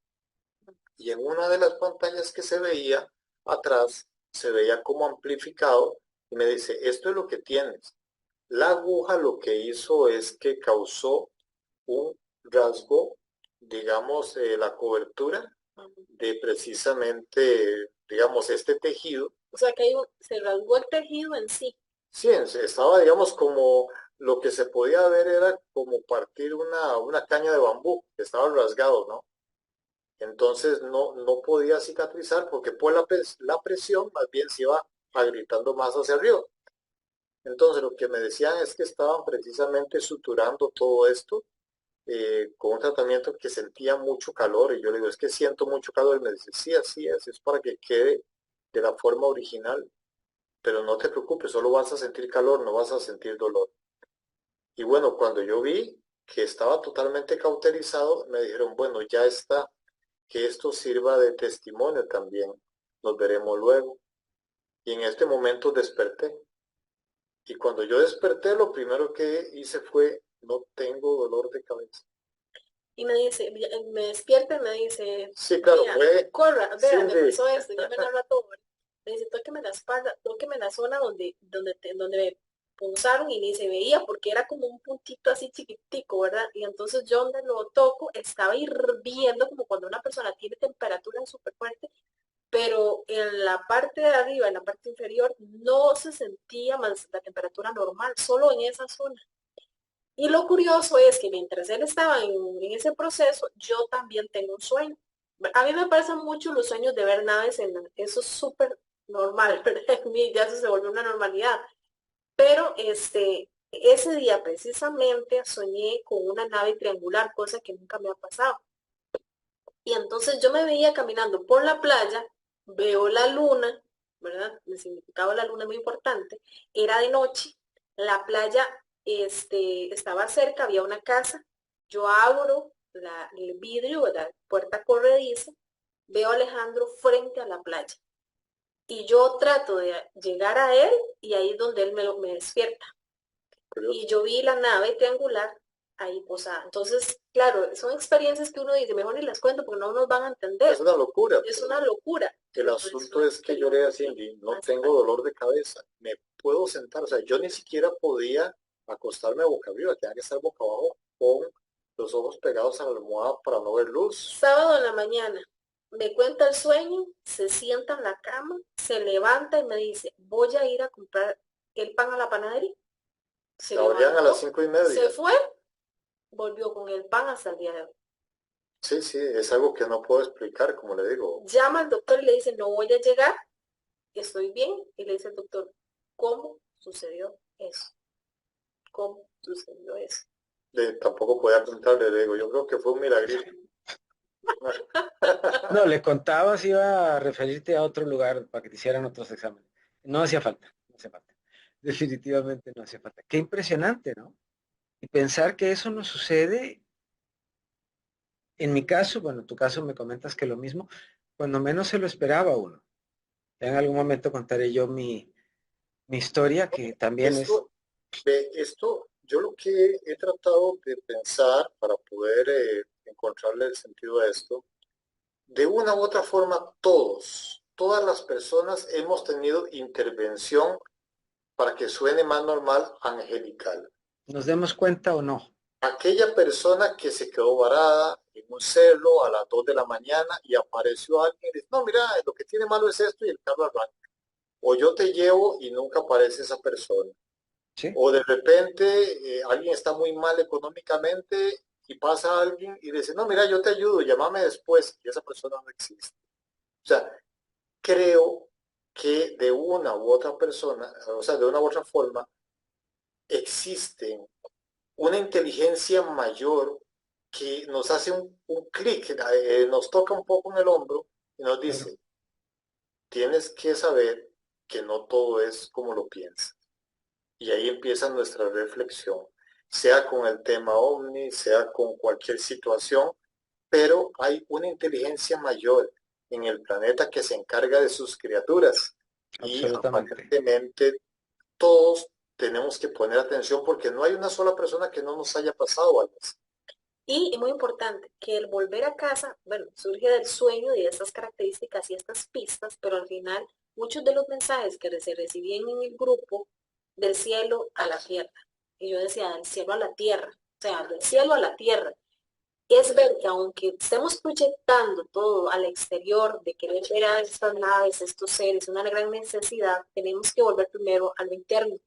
Y en una de las pantallas que se veía atrás, se veía como amplificado y me dice, esto es lo que tienes. La aguja lo que hizo es que causó un rasgo, digamos, la cobertura de precisamente, digamos, este tejido. O sea, que se rasgó el tejido en sí. Sí, estaba, digamos, como lo que se podía ver era como partir una caña de bambú, que estaba rasgado, ¿no? Entonces no podía cicatrizar porque por la presión más bien se iba agrietando más hacia arriba. Entonces lo que me decían es que estaban precisamente suturando todo esto con un tratamiento que sentía mucho calor y yo le digo, es que siento mucho calor y me dice, sí, así es para que quede de la forma original, pero no te preocupes, solo vas a sentir calor, no vas a sentir dolor. Y bueno, cuando yo vi que estaba totalmente cauterizado, me dijeron, bueno, ya está, que esto sirva de testimonio también, nos veremos luego. Y en este momento desperté. Y cuando yo desperté, lo primero que hice fue, no tengo dolor de cabeza. Y me dice, me despierta y me dice, Sí, claro, vea, fue corra, vea, me Cindy. pasó esto, ya me narra todo. ¿Verdad? Me dice, tóqueme la espalda, tóqueme la zona donde me punzaron y ni se veía porque era como un puntito así chiquitico, ¿verdad? Y entonces yo donde lo toco estaba hirviendo como cuando una persona tiene temperatura súper fuerte, pero en la parte de arriba, en la parte inferior, no se sentía más la temperatura normal, solo en esa zona. Y lo curioso es que mientras él estaba en ese proceso, yo también tengo un sueño. A mí me parecen mucho los sueños de ver naves eso es súper normal, ¿verdad? En mí ya eso se volvió una normalidad. Pero ese día precisamente soñé con una nave triangular, cosa que nunca me ha pasado. Y entonces yo me veía caminando por la playa, veo la luna, ¿verdad? Me significaba la luna muy importante. Era de noche, la playa estaba cerca, había una casa. Yo abro el vidrio, la puerta corrediza, veo a Alejandro frente a la playa. Y yo trato de llegar a él y ahí es donde él me despierta. Y Curioso. yo vi la nave triangular ahí posada. Entonces, claro, son experiencias que uno dice, mejor ni las cuento porque no nos van a Es entender. una locura, Es pero una locura, el pero es asunto una es que yo le decía, experiencia Cindy, no tengo bastante. dolor de cabeza, me puedo sentar, o sea, yo ni siquiera podía acostarme boca arriba, tenía que estar boca abajo con los ojos pegados a la almohada para no ver luz. Sábado en la mañana, me cuenta el sueño, se sienta en la cama, se levanta y me dice, voy a ir a comprar el pan a la panadería. Se Abrían a las levantó, 5:30. se fue, volvió con el pan hasta el día de hoy. Sí, sí, es algo que no puedo explicar, como le digo. Llama al doctor y le dice, no voy a llegar, estoy bien. Y le dice el doctor, ¿cómo sucedió eso? ¿Cómo sucedió eso? Tampoco podía contarle, le digo, yo creo que fue un milagrito. No, le contabas, iba a referirte a otro lugar para que te hicieran otros exámenes. No hacía falta, no hacía falta. Definitivamente no hacía falta. Qué impresionante, ¿no? Y pensar que eso nos sucede, en mi caso, bueno, en tu caso me comentas que lo mismo, cuando menos se lo esperaba uno. Ya en algún momento contaré yo mi historia, que también es, Esto, esto, yo lo que he tratado de pensar para poder encontrarle el sentido a esto, de una u otra forma, todas las personas hemos tenido intervención para que suene más normal, angelical. nos demos cuenta o no. Aquella persona que se quedó varada en un cerro a las 2 de la mañana y apareció alguien y dice, no, mira, lo que tiene malo es esto y el carro arranca. O yo te llevo y nunca aparece esa persona. ¿Sí? O de repente alguien está muy mal económicamente y pasa alguien y dice, no, mira, yo te ayudo, llámame después y esa persona no existe. O sea, creo que de una u otra persona, o sea, de una u otra forma, existe una inteligencia mayor que nos hace un clic, nos toca un poco en el hombro y nos Claro, dice, tienes que saber que no todo es como lo piensas. Y ahí empieza nuestra reflexión, sea con el tema OVNI, sea con cualquier situación, pero hay una inteligencia mayor en el planeta que se encarga de sus criaturas y absolutamente. aparentemente todos tenemos que poner atención porque no hay una sola persona que no nos haya pasado algo así. Y muy importante, que el volver a casa, bueno, surge del sueño y de estas características y estas pistas, pero al final muchos de los mensajes que se recibían en el grupo, del cielo a la tierra, y yo decía, del cielo a la tierra, o sea, del cielo a la tierra, es ver que aunque estemos proyectando todo al exterior, de querer ver a estas naves, estos seres, una gran necesidad, tenemos que volver primero a lo interno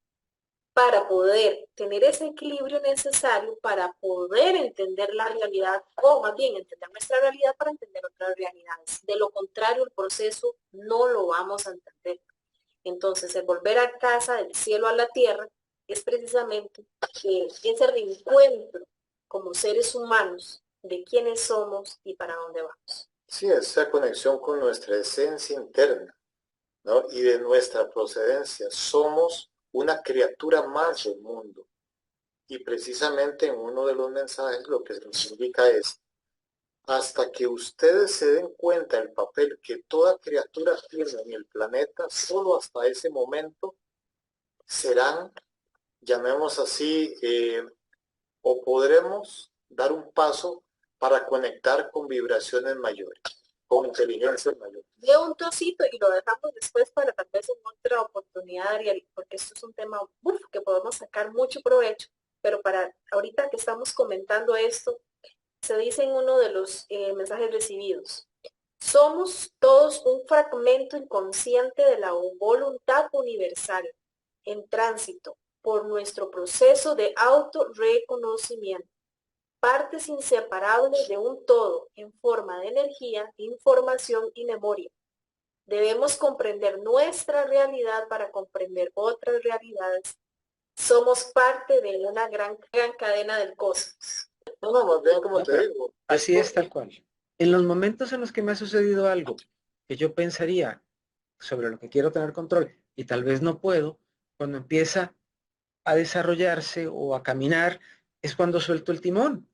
para poder tener ese equilibrio necesario para poder entender la realidad o más bien entender nuestra realidad para entender otras realidades. De lo contrario, el proceso no lo vamos a entender. Entonces, el volver a casa del cielo a la tierra es precisamente ese reencuentro como seres humanos de quiénes somos y para dónde vamos. Sí, esa conexión con nuestra esencia interna, ¿no? Y de nuestra procedencia. Somos una criatura más del mundo. Y precisamente en uno de los mensajes lo que nos indica es, hasta que ustedes se den cuenta del papel que toda criatura tiene en el planeta, solo hasta ese momento serán, llamemos así, o podremos dar un paso para conectar con vibraciones mayores, con inteligencia mayor. De un trocito y lo dejamos después para tal vez en otra oportunidad, Ariel, porque esto es un tema que podemos sacar mucho provecho, pero para ahorita que estamos comentando esto, se dice en uno de los mensajes recibidos, somos todos un fragmento inconsciente de la voluntad universal en tránsito por nuestro proceso de autorreconocimiento, partes inseparables de un todo en forma de energía, información y memoria. Debemos comprender nuestra realidad para comprender otras realidades. Somos parte de una gran cadena del cosmos. No, no, más bien como No, te pero digo, así esto es tal cual. En los momentos en los que me ha sucedido algo que yo pensaría sobre lo que quiero tener control y tal vez no puedo, cuando empieza a desarrollarse o a caminar, es cuando suelto el timón.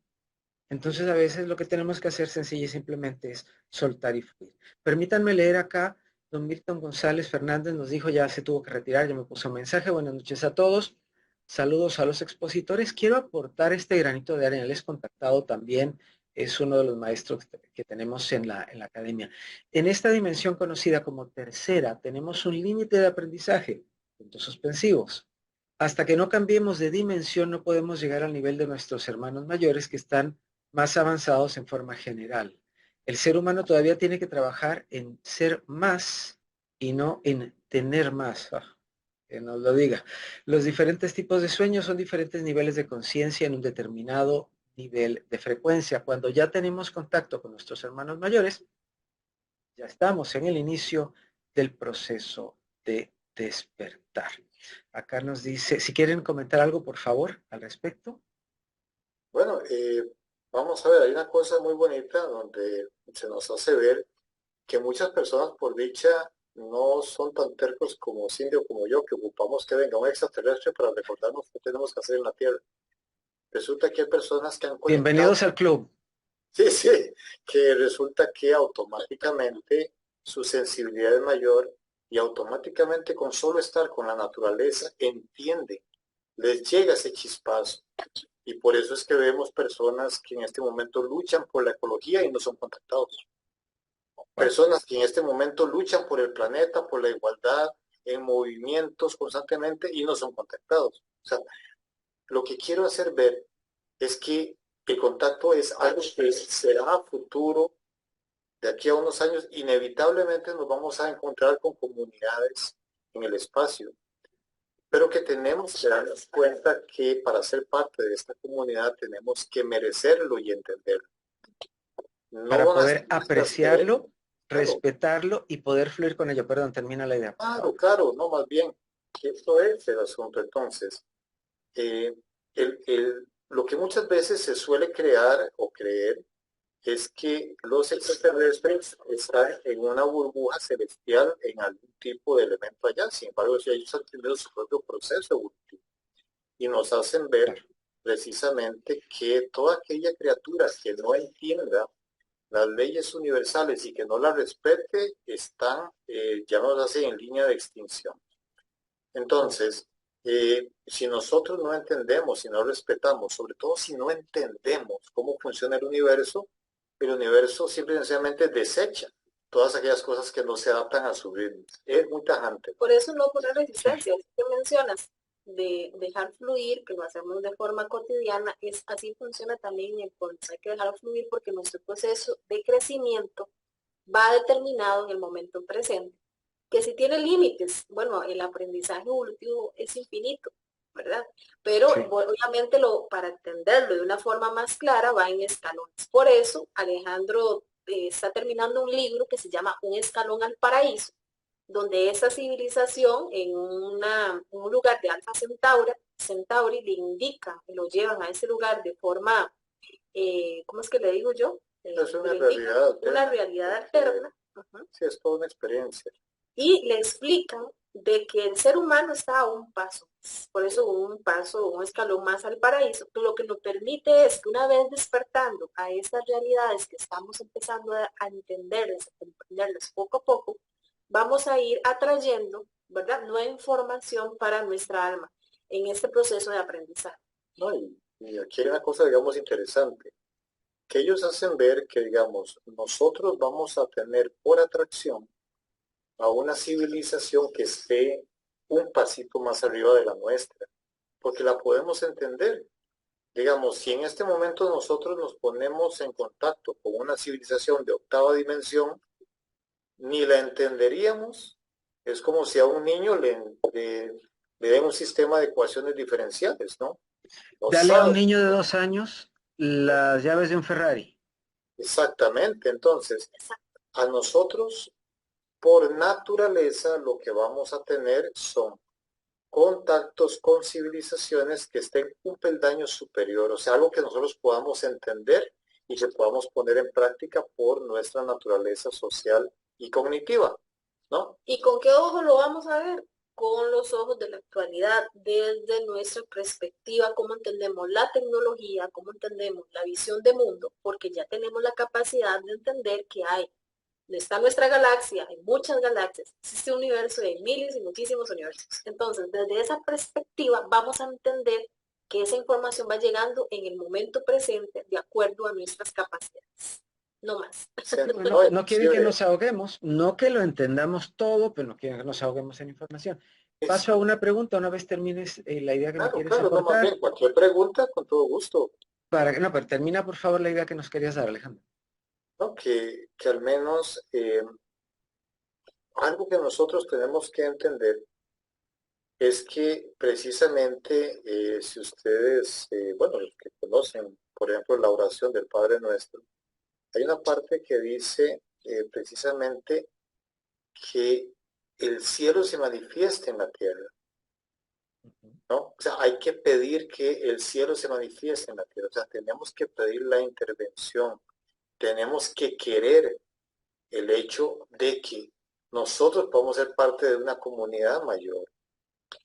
Entonces a veces lo que tenemos que hacer sencilla y simplemente es soltar y fluir. Permítanme leer acá, don Milton González Fernández nos dijo ya se tuvo que retirar, ya me puso un mensaje, buenas noches a todos, saludos a los expositores, quiero aportar este granito de arena, les he contactado también, es uno de los maestros que tenemos en la academia. En esta dimensión conocida como tercera tenemos un límite de aprendizaje, puntos suspensivos. Hasta que no cambiemos de dimensión no podemos llegar al nivel de nuestros hermanos mayores que están más avanzados en forma general. El ser humano todavía tiene que trabajar en ser más y no en tener más. Que nos lo diga. Los diferentes tipos de sueños son diferentes niveles de conciencia en un determinado nivel de frecuencia. Cuando ya tenemos contacto con nuestros hermanos mayores, ya estamos en el inicio del proceso de despertar. Acá nos dice, si quieren comentar algo, por favor, al respecto. bueno, vamos a ver, hay una cosa muy bonita donde se nos hace ver que muchas personas por dicha no son tan tercos como Cindy o como yo, que ocupamos que venga un extraterrestre para recordarnos qué tenemos que hacer en la Tierra. Resulta que hay personas que han conectado, Bienvenidos al club. sí, sí, que resulta que automáticamente su sensibilidad es mayor y automáticamente con solo estar con la naturaleza entienden, les llega ese chispazo. Y por eso es que vemos personas que en este momento luchan por la ecología y no son contactados. Bueno, Personas que en este momento luchan por el planeta, por la igualdad, en movimientos constantemente y no son contactados. O sea, lo que quiero hacer ver es que el contacto es algo que será a futuro, de aquí a unos años, inevitablemente nos vamos a encontrar con comunidades en el espacio, pero que tenemos que darnos cuenta que para ser parte de esta comunidad tenemos que merecerlo y entenderlo. No para van a ser poder nuestras creencias, apreciarlo claro, respetarlo y poder fluir con ello. Perdón, termina la idea, por claro, favor. claro, no, más bien, que esto es el asunto. Entonces, eh, lo que muchas veces se suele crear o creer es que los extraterrestres están en una burbuja celestial en algún tipo de elemento allá. Sin embargo, si ellos han tenido su propio proceso evolutivo y nos hacen ver Claro. precisamente que toda aquella criatura que no entienda las leyes universales y que no las respete están, llamémoslo en línea de extinción. Entonces, si nosotros no entendemos, si no respetamos, sobre todo si no entendemos cómo funciona el universo simple y sencillamente desecha todas aquellas cosas que no se adaptan a su ritmo. Es muy tajante. Por eso no poner Claro. resistencia, eso que mencionas, de dejar fluir, que lo hacemos de forma cotidiana, es así funciona también en el podcast. Hay que dejar fluir porque nuestro proceso de crecimiento va determinado en el momento presente, que si tiene límites, bueno, el aprendizaje evolutivo es infinito, ¿verdad? Pero Sí. obviamente para entenderlo de una forma más clara va en escalones. Por eso Alejandro está terminando un libro que se llama Un escalón al paraíso, donde esa civilización en un lugar de Alfa Centauri le indica, lo llevan a ese lugar de forma, ¿cómo es que le digo yo? Es una Lo indican realidad una alterna, realidad porque alterna. Uh-huh. sí, es toda una experiencia. Y le explican de que el ser humano está a un paso, por eso un paso, un escalón más al paraíso, pero lo que nos permite es que una vez despertando a esas realidades que estamos empezando a entenderlas, a comprenderlas poco a poco, vamos a ir atrayendo, ¿verdad? Nueva información para nuestra alma en este proceso de aprendizaje. ¿No? Y aquí hay una cosa, digamos, interesante, que ellos hacen ver que, digamos, nosotros vamos a tener por atracción a una civilización que esté un pasito más arriba de la nuestra, porque la podemos entender. Digamos, si en este momento nosotros nos ponemos en contacto con una civilización de octava dimensión, ni la entenderíamos. Es como si a un niño le den un sistema de ecuaciones diferenciales, ¿no? No Dale a un sabe. niño de 2 años las llaves de un Ferrari. Exactamente. Entonces, a nosotros, por naturaleza, lo que vamos a tener son contactos con civilizaciones que estén un peldaño superior, o sea, algo que nosotros podamos entender y que podamos poner en práctica por nuestra naturaleza social y cognitiva, ¿no? ¿Y con qué ojo lo vamos a ver? Con los ojos de la actualidad, desde nuestra perspectiva, cómo entendemos la tecnología, cómo entendemos la visión de mundo, porque ya tenemos la capacidad de entender que hay, no está nuestra galaxia, hay muchas galaxias, existe un universo y hay miles y muchísimos universos. Entonces, desde esa perspectiva, vamos a entender que esa información va llegando en el momento presente de acuerdo a nuestras capacidades, no más. Sí, No, bueno, no quieren que inclusive, nos ahoguemos, no que lo entendamos todo, pero no quieren que nos ahoguemos en información. es, Paso a una pregunta una vez termines la idea que me claro, quieres claro, no más aportar. bien, cualquier pregunta, con todo gusto, No, pero termina por favor la idea que nos querías dar, Alejandro. ¿no? Que al menos algo que nosotros tenemos que entender es que precisamente si ustedes, bueno, los que conocen, por ejemplo, la oración del Padre Nuestro, hay una parte que dice precisamente que el cielo se manifieste en la tierra, ¿no? O sea, hay que pedir que el cielo se manifieste en la tierra, o sea, tenemos que pedir la intervención, tenemos que querer el hecho de que nosotros podemos ser parte de una comunidad mayor,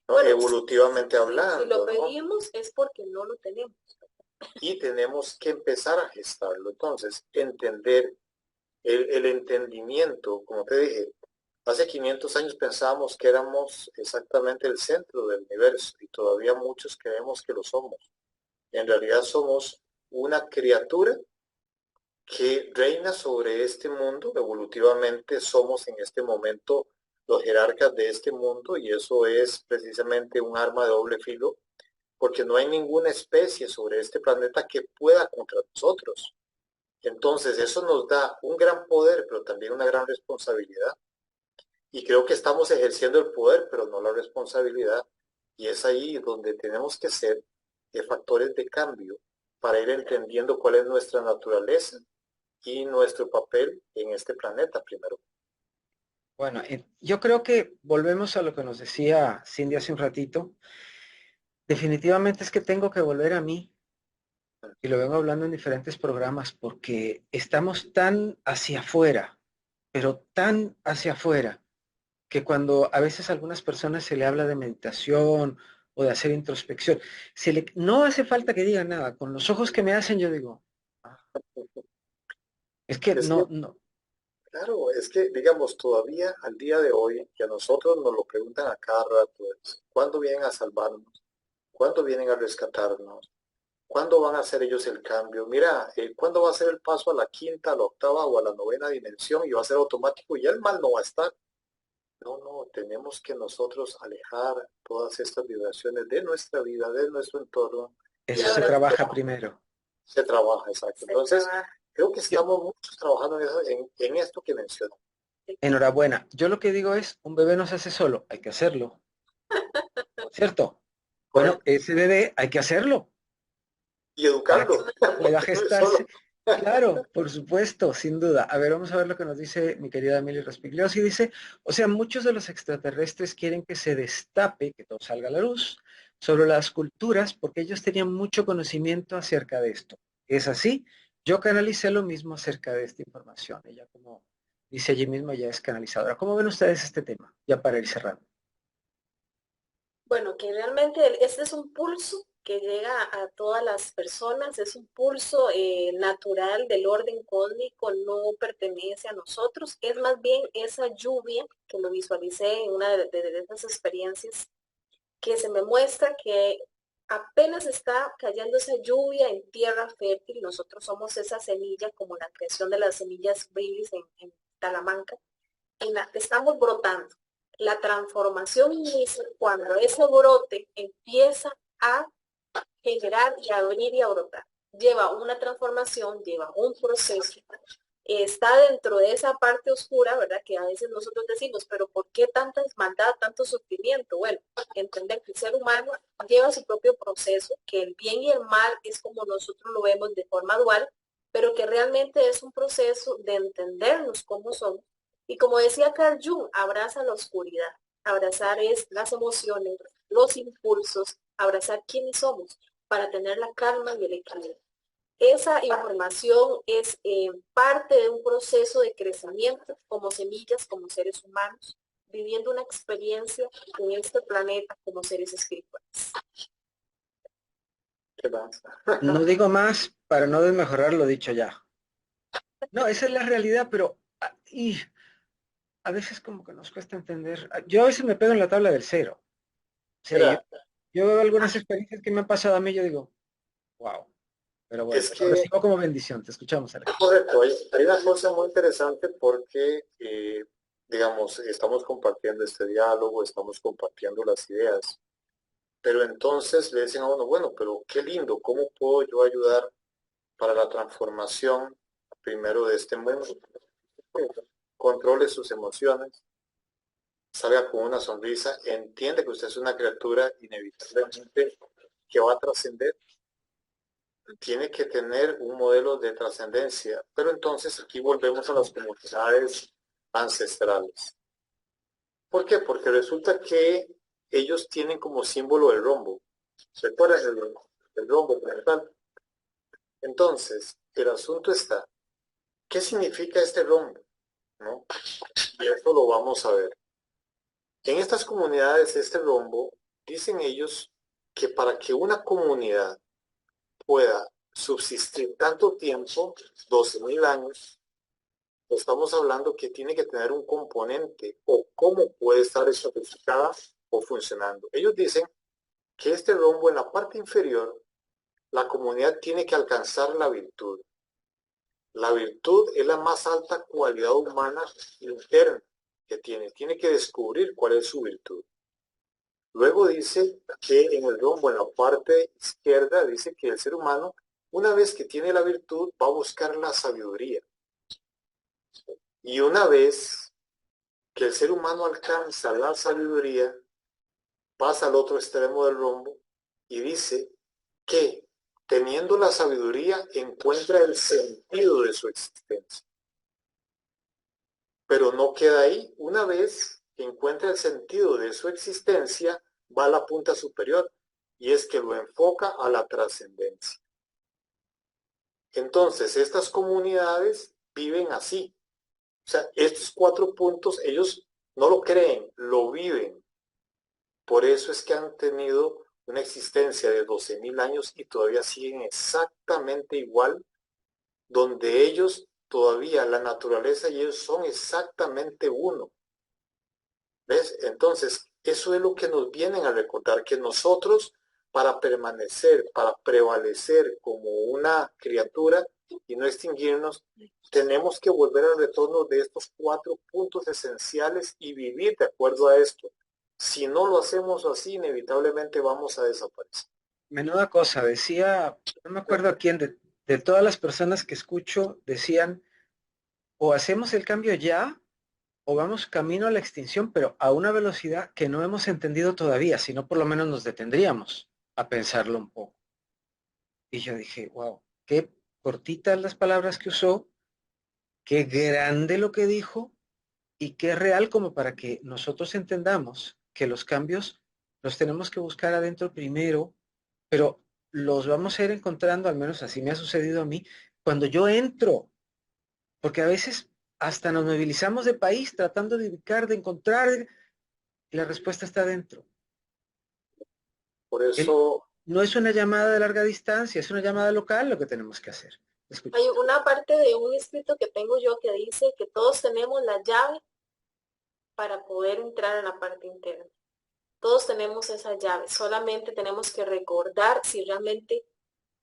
¿no? Bueno, Evolutivamente si lo hablando, ¿no? pedimos es porque no lo tenemos. Y tenemos que empezar a gestarlo. Entonces, entender el entendimiento, como te dije, hace 500 años pensábamos que éramos exactamente el centro del universo y todavía muchos creemos que lo somos. En realidad somos una criatura que reina sobre este mundo. Evolutivamente somos en este momento los jerarcas de este mundo y eso es precisamente un arma de doble filo porque no hay ninguna especie sobre este planeta que pueda contra nosotros. Entonces eso nos da un gran poder, pero también una gran responsabilidad. Y creo que estamos ejerciendo el poder, pero no la responsabilidad. Y es ahí donde tenemos que ser factores de cambio para ir entendiendo cuál es nuestra naturaleza y nuestro papel en este planeta primero. Bueno, yo creo que volvemos a lo que nos decía Cindy hace un ratito. Definitivamente es que tengo que volver a mí, y lo vengo hablando en diferentes programas, porque estamos tan hacia afuera, pero tan hacia afuera, que cuando a veces a algunas personas se le habla de meditación o de hacer introspección, no hace falta que digan nada. Con los ojos que me hacen, yo digo, "Ah, es que Es que, no, claro, es que, digamos, todavía al día de hoy, que a nosotros nos lo preguntan a cada rato, es, ¿cuándo vienen a salvarnos? ¿Cuándo vienen a rescatarnos? ¿Cuándo van a hacer ellos el cambio? Mira, ¿cuándo va a ser el paso a la quinta, a la octava o a la novena dimensión? Y va a ser automático y ya el mal no va a estar. No, no, tenemos que nosotros alejar todas estas vibraciones de nuestra vida, de nuestro entorno, y eso se así trabaja primero. se trabaja, exacto. Se Entonces, trabaja. creo que Yo, estamos muchos trabajando en, en esto que menciono. enhorabuena. Yo lo que digo es, un bebé no se hace solo, hay que hacerlo, ¿cierto? Bueno, Correcto. ese bebé hay que hacerlo Y para que educarlo, pueda porque no es solo. gestarse. Claro, por supuesto, sin duda. A ver, vamos a ver lo que nos dice mi querida Emily Rospigliosi. Dice, o sea, muchos de los extraterrestres quieren que se destape, que todo salga a la luz, sobre las culturas, porque ellos tenían mucho conocimiento acerca de esto. ¿Es así? Yo canalicé lo mismo acerca de esta información. Ella, como dice allí mismo, ya es canalizadora. ¿Cómo ven ustedes este tema? Ya para ir cerrando. Bueno, que realmente este es un pulso que llega a todas las personas, es un pulso natural del orden cósmico, no pertenece a nosotros, es más bien esa lluvia que lo visualicé en una de esas experiencias, que se me muestra que apenas está cayendo esa lluvia en tierra fértil, nosotros somos esa semilla, como la creación de las semillas Baileys en Talamanca, en la que estamos brotando. La transformación inicia cuando ese brote empieza a generar y a abrir y a brotar. Lleva una transformación, lleva un proceso, está dentro de esa parte oscura, ¿verdad? Que a veces nosotros decimos, pero ¿por qué tanta maldad, tanto sufrimiento? Bueno, entender que el ser humano lleva su propio proceso, que el bien y el mal es como nosotros lo vemos de forma dual, pero que realmente es un proceso de entendernos cómo somos. Y como decía Carl Jung, abraza la oscuridad. Abrazar es las emociones, los impulsos, abrazar quiénes somos para tener la calma y el equilibrio. Esa información es parte de un proceso de crecimiento como semillas, como seres humanos, viviendo una experiencia en este planeta como seres espirituales. ¿Qué más? No digo más para no desmejorar lo dicho ya. No, esa es la realidad, pero y a veces como que nos cuesta entender. Yo a veces me pego en la tabla del cero. O sea, Mira, yo veo algunas experiencias que me han pasado a mí, yo digo, wow. Pero bueno, es lo que, recibo como bendición. Te escuchamos, Alex. correcto, hay una cosa muy interesante porque, digamos, estamos compartiendo este diálogo, estamos compartiendo las ideas, pero entonces le dicen a uno, bueno, pero qué lindo, ¿cómo puedo yo ayudar para la transformación primero de este mundo? Controle sus emociones, salga con una sonrisa, entiende que usted es una criatura inevitablemente que va a trascender, tiene que tener un modelo de trascendencia, pero entonces aquí volvemos a las comunidades ancestrales. ¿Por qué? Porque resulta que ellos tienen como símbolo el rombo. ¿Se acuerdan del rombo tal? Entonces, el asunto está, ¿qué significa este rombo? ¿No? Y esto lo vamos a ver. En estas comunidades, este rombo, dicen ellos que para que una comunidad pueda subsistir tanto tiempo, 12.000 años, estamos hablando que tiene que tener un componente o cómo puede estar estratificada o funcionando. Ellos dicen que este rombo en la parte inferior, la comunidad tiene que alcanzar la virtud. La virtud es la más alta cualidad humana interna que tiene. Tiene que descubrir cuál es su virtud. Luego dice que en el rombo, en la parte izquierda, dice que el ser humano, una vez que tiene la virtud, va a buscar la sabiduría. Y una vez que el ser humano alcanza la sabiduría, pasa al otro extremo del rombo y dice que teniendo la sabiduría, encuentra el sentido de su existencia. Pero no queda ahí. Una vez que encuentra el sentido de su existencia, va a la punta superior, y es que lo enfoca a la trascendencia. Entonces, estas comunidades viven así. O sea, estos 4 puntos, ellos no lo creen, lo viven. Por eso es que han tenido una existencia de 12.000 años y todavía siguen exactamente igual, donde ellos todavía, la naturaleza y ellos son exactamente uno. ¿Ves? Entonces, eso es lo que nos vienen a recordar, que nosotros, para permanecer, para prevalecer como una criatura y no extinguirnos, tenemos que volver al retorno de estos 4 puntos esenciales y vivir de acuerdo a esto. Si no lo hacemos así, inevitablemente vamos a desaparecer. Menuda cosa, decía, no me acuerdo a quién, de todas las personas que escucho, decían, o hacemos el cambio ya, o vamos camino a la extinción, pero a una velocidad que no hemos entendido todavía, si no por lo menos nos detendríamos a pensarlo un poco. Y yo dije, wow, qué cortitas las palabras que usó, qué grande lo que dijo y qué real como para que nosotros entendamos que los cambios los tenemos que buscar adentro primero, pero los vamos a ir encontrando, al menos así me ha sucedido a mí, cuando yo entro, porque a veces hasta nos movilizamos de país tratando de ubicar, de encontrar, y la respuesta está dentro. Por El, eso, no es una llamada de larga distancia, es una llamada local lo que tenemos que hacer. Escucha. Hay una parte de un escrito que tengo yo que dice que todos tenemos la llave para poder entrar en la parte interna. Todos tenemos esa llave, solamente tenemos que recordar si realmente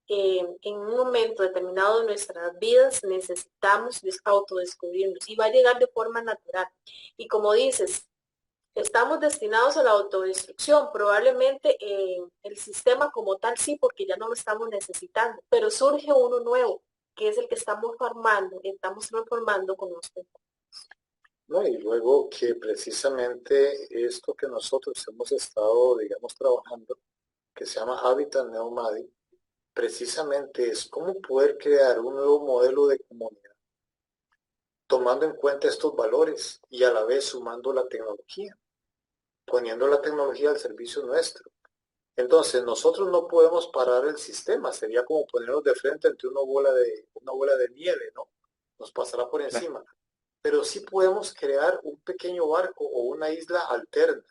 en un momento determinado de nuestras vidas necesitamos autodescubrirnos y va a llegar de forma natural. Y como dices, estamos destinados a la autodestrucción, probablemente el sistema como tal sí, porque ya no lo estamos necesitando, pero surge uno nuevo, que es el que estamos reformando con nosotros. ¿no? Y luego que precisamente esto que nosotros hemos estado, digamos, trabajando, que se llama Hábitat Nomadic, precisamente es cómo poder crear un nuevo modelo de comunidad, tomando en cuenta estos valores y a la vez sumando la tecnología, poniendo la tecnología al servicio nuestro. Entonces, nosotros no podemos parar el sistema, sería como ponernos de frente ante una bola de nieve, ¿no? Nos pasará por Claro. encima. Pero sí podemos crear un pequeño barco o una isla alterna.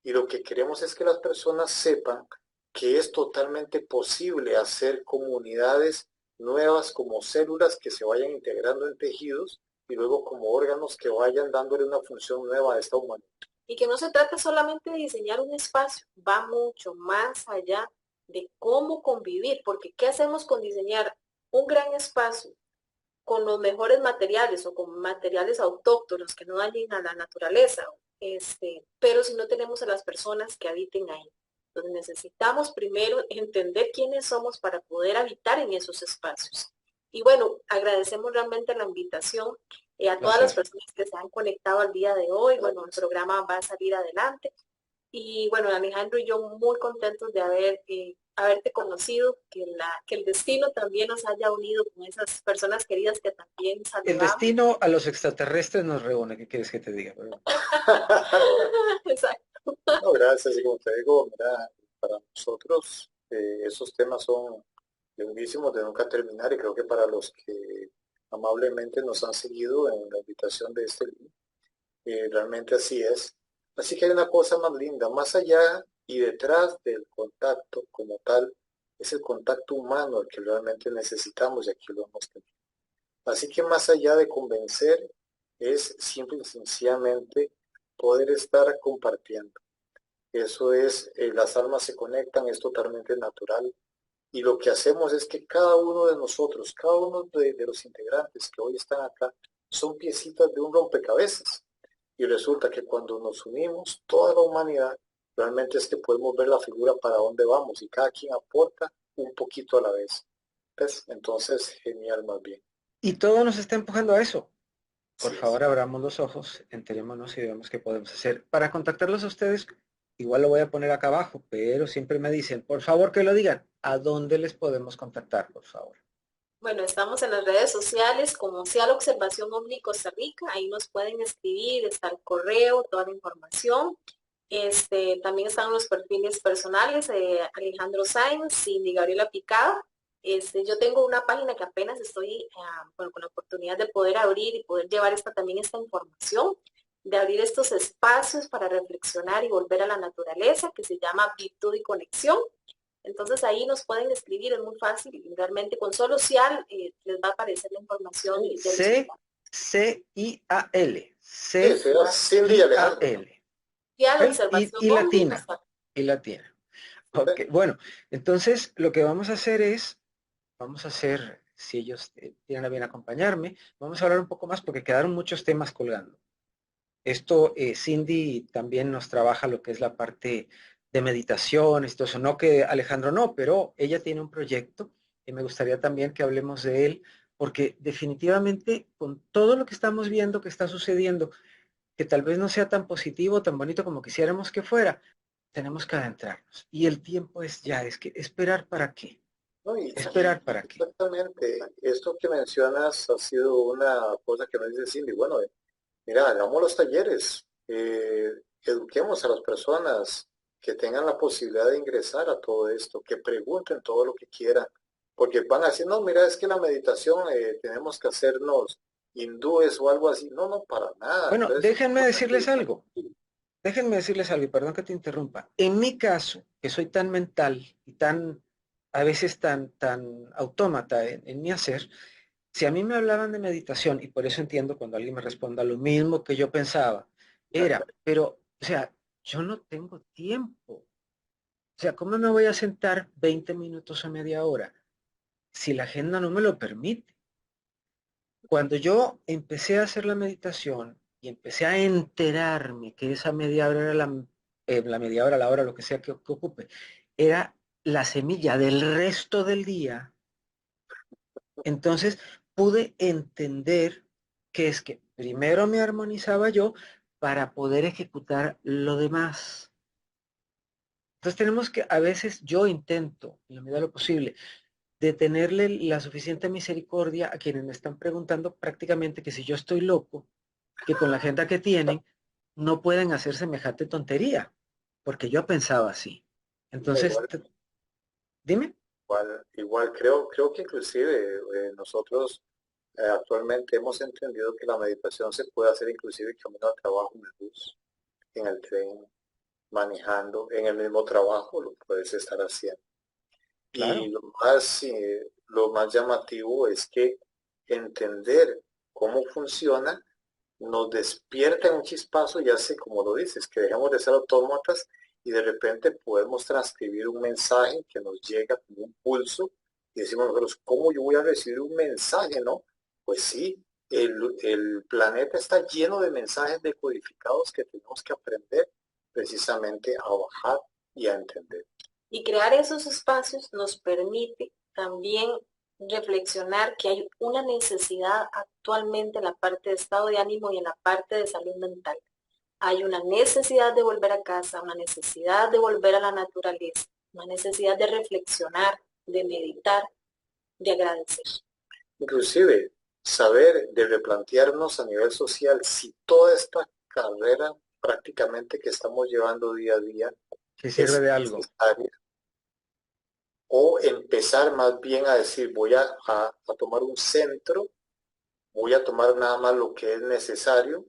Y lo que queremos es que las personas sepan que es totalmente posible hacer comunidades nuevas como células que se vayan integrando en tejidos y luego como órganos que vayan dándole una función nueva a esta humanidad. Y que no se trata solamente de diseñar un espacio, va mucho más allá de cómo convivir, porque ¿qué hacemos con diseñar un gran espacio con los mejores materiales o con materiales autóctonos que no dañen a la naturaleza? Pero si no tenemos a las personas que habiten ahí. Entonces necesitamos primero entender quiénes somos para poder habitar en esos espacios. Y bueno, agradecemos realmente la invitación a todas las Placer. personas que se han conectado al día de hoy. Bueno, el programa va a salir adelante. Y bueno, Alejandro y yo muy contentos de haberte conocido, que el destino también nos haya unido con esas personas queridas que también El saludamos. destino a los extraterrestres nos reúne, ¿qué quieres que te diga? Pero Exacto. No, gracias. Y como te digo, mira, para nosotros esos temas son lindísimos de nunca terminar y creo que para los que amablemente nos han seguido en la invitación de este libro, realmente así es. Así que hay una cosa más linda, más allá y detrás del contacto como tal, es el contacto humano el que realmente necesitamos y aquí lo hemos tenido. Así que más allá de convencer, es simple y sencillamente poder estar compartiendo. Eso es, las almas se conectan, es totalmente natural. Y lo que hacemos es que cada uno de nosotros, cada uno de los integrantes que hoy están acá, son piecitas de un rompecabezas. Y resulta que cuando nos unimos, toda la humanidad, realmente es que podemos ver la figura para dónde vamos y cada quien aporta un poquito a la vez. ¿Ves? Entonces, genial más bien. y todo nos está empujando a eso. Por Sí es. favor, abramos los ojos, enterémonos y veamos qué podemos hacer. Para contactarlos a ustedes, igual lo voy a poner acá abajo, pero siempre me dicen, por favor que lo digan, ¿a dónde les podemos contactar, por favor? Bueno, estamos en las redes sociales como Social Observación OVNI Costa Rica, ahí nos pueden escribir, está el correo, toda la información. También están los perfiles personales, Alejandro Sáenz, Cindy Gabriela Picado. Yo tengo una página que apenas estoy bueno, con la oportunidad de poder abrir y poder llevar también esta información, de abrir estos espacios para reflexionar y volver a la naturaleza, que se llama Virtud y Conexión. Entonces ahí nos pueden escribir, es muy fácil, y realmente con solo CIAL les va a aparecer la información del C, hospital. C-I-A-L, Sí, sí, Cindy y Alejandro, ¿no? C-I-A-L, CIAL, ¿ok? Observación Y OVNI, latina, Costa Rica. y latina. Sí. Ok, bueno, entonces lo que vamos a hacer es, vamos a hacer, si ellos tienen a bien acompañarme, vamos a hablar un poco más porque quedaron muchos temas colgando. Esto, Cindy también nos trabaja lo que es la parte de meditación, esto eso, no que Alejandro no, pero ella tiene un proyecto y me gustaría también que hablemos de él, porque definitivamente con todo lo que estamos viendo que está sucediendo, que tal vez no sea tan positivo, tan bonito como quisiéramos que fuera, tenemos que adentrarnos. Y el tiempo es ya, es que esperar para qué, No, esperar para qué. exactamente, esto que mencionas ha sido una cosa que me dice Cindy. Bueno, mira, hagamos los talleres, eduquemos a las personas que tengan la posibilidad de ingresar a todo esto, que pregunten todo lo que quieran, porque van a decir, no, mira, es que la meditación tenemos que hacernos hindúes o algo así. No, no, para nada. Bueno, Entonces, déjenme decirles algo, y perdón que te interrumpa. En mi caso, que soy tan mental y tan, a veces tan autómata en mi hacer, si a mí me hablaban de meditación, y por eso entiendo cuando alguien me responda lo mismo que yo pensaba, era, pero, o sea, yo no tengo tiempo. O sea, ¿cómo me voy a sentar 20 minutos o media hora si la agenda no me lo permite? Cuando yo empecé a hacer la meditación y empecé a enterarme que esa media hora era la media hora, la hora, lo que sea que ocupe, era la semilla del resto del día, entonces pude entender que es que primero me armonizaba yo para poder ejecutar lo demás. Entonces tenemos que, a veces yo intento, en la medida de lo posible, de tenerle la suficiente misericordia a quienes me están preguntando prácticamente que si yo estoy loco, que con la agenda que tienen no pueden hacer semejante tontería, porque yo pensaba así. Entonces, igual, dime. igual creo que inclusive nosotros actualmente hemos entendido que la meditación se puede hacer inclusive camino al trabajo en el bus, en el tren, manejando, en el mismo trabajo lo puedes estar haciendo. Y Claro. lo más llamativo es que entender cómo funciona nos despierta en un chispazo y hace, como lo dices, que dejamos de ser autómatas y de repente podemos transcribir un mensaje que nos llega como un pulso y decimos nosotros, ¿cómo yo voy a recibir un mensaje, no? Pues sí, el planeta está lleno de mensajes decodificados que tenemos que aprender precisamente a bajar y a entender. Y crear esos espacios nos permite también reflexionar que hay una necesidad actualmente en la parte de estado de ánimo y en la parte de salud mental. Hay una necesidad de volver a casa, una necesidad de volver a la naturaleza, una necesidad de reflexionar, de meditar, de agradecer. Inclusive, saber de replantearnos a nivel social si toda esta carrera prácticamente que estamos llevando día a día Si sirve es de algo. necesaria o empezar más bien a decir a tomar un centro, voy a tomar nada más lo que es necesario,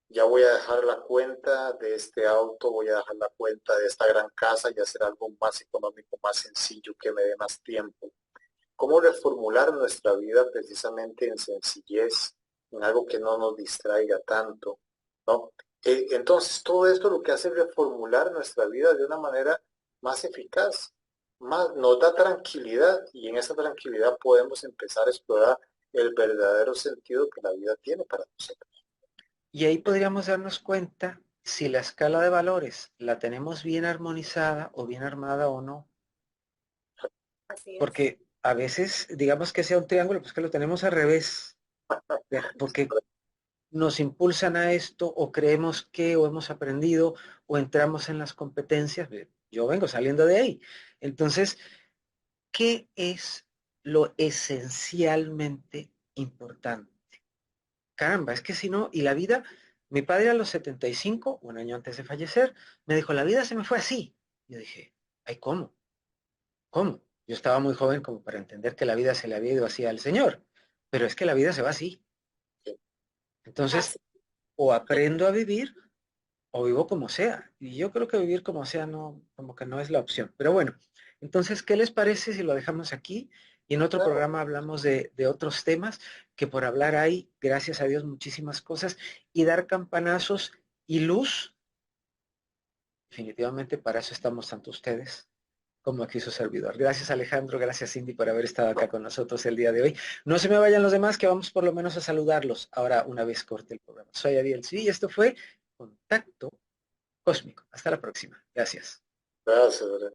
ya voy a dejar la cuenta de este auto, voy a dejar la cuenta de esta gran casa y hacer algo más económico, más sencillo, que me dé más tiempo. ¿Cómo reformular nuestra vida precisamente en sencillez, en algo que no nos distraiga tanto, ¿no? Entonces, todo esto lo que hace es reformular nuestra vida de una manera más eficaz, más, nos da tranquilidad y en esa tranquilidad podemos empezar a explorar el verdadero sentido que la vida tiene para nosotros. Y ahí podríamos darnos cuenta si la escala de valores la tenemos bien armonizada o bien armada o no. Así es. Porque a veces, digamos que sea un triángulo, pues que lo tenemos al revés. Porque nos impulsan a esto o creemos que o hemos aprendido o entramos en las competencias. Yo vengo saliendo de ahí. Entonces, ¿qué es lo esencialmente importante? Caramba, es que si no, y la vida, mi padre a los 75, un año antes de fallecer, me dijo, la vida se me fue así. Yo dije, ay, ¿cómo? ¿Cómo? Yo estaba muy joven como para entender que la vida se le había ido así al Señor, pero es que la vida se va así. Entonces, Así. o aprendo a vivir o vivo como sea. Y yo creo que vivir como sea no, como que no es la opción. Pero bueno, entonces, ¿qué les parece si lo dejamos aquí? Y en otro Claro, programa hablamos de otros temas, que por hablar hay, gracias a Dios, muchísimas cosas, y dar campanazos y luz. Definitivamente para eso estamos tanto ustedes como aquí su servidor. Gracias Alejandro, gracias Cindy por haber estado acá con nosotros el día de hoy. No se me vayan los demás, que vamos por lo menos a saludarlos ahora una vez corte el programa. Soy Ariel Sí y esto fue Contacto Cósmico. Hasta la próxima. Gracias. gracias.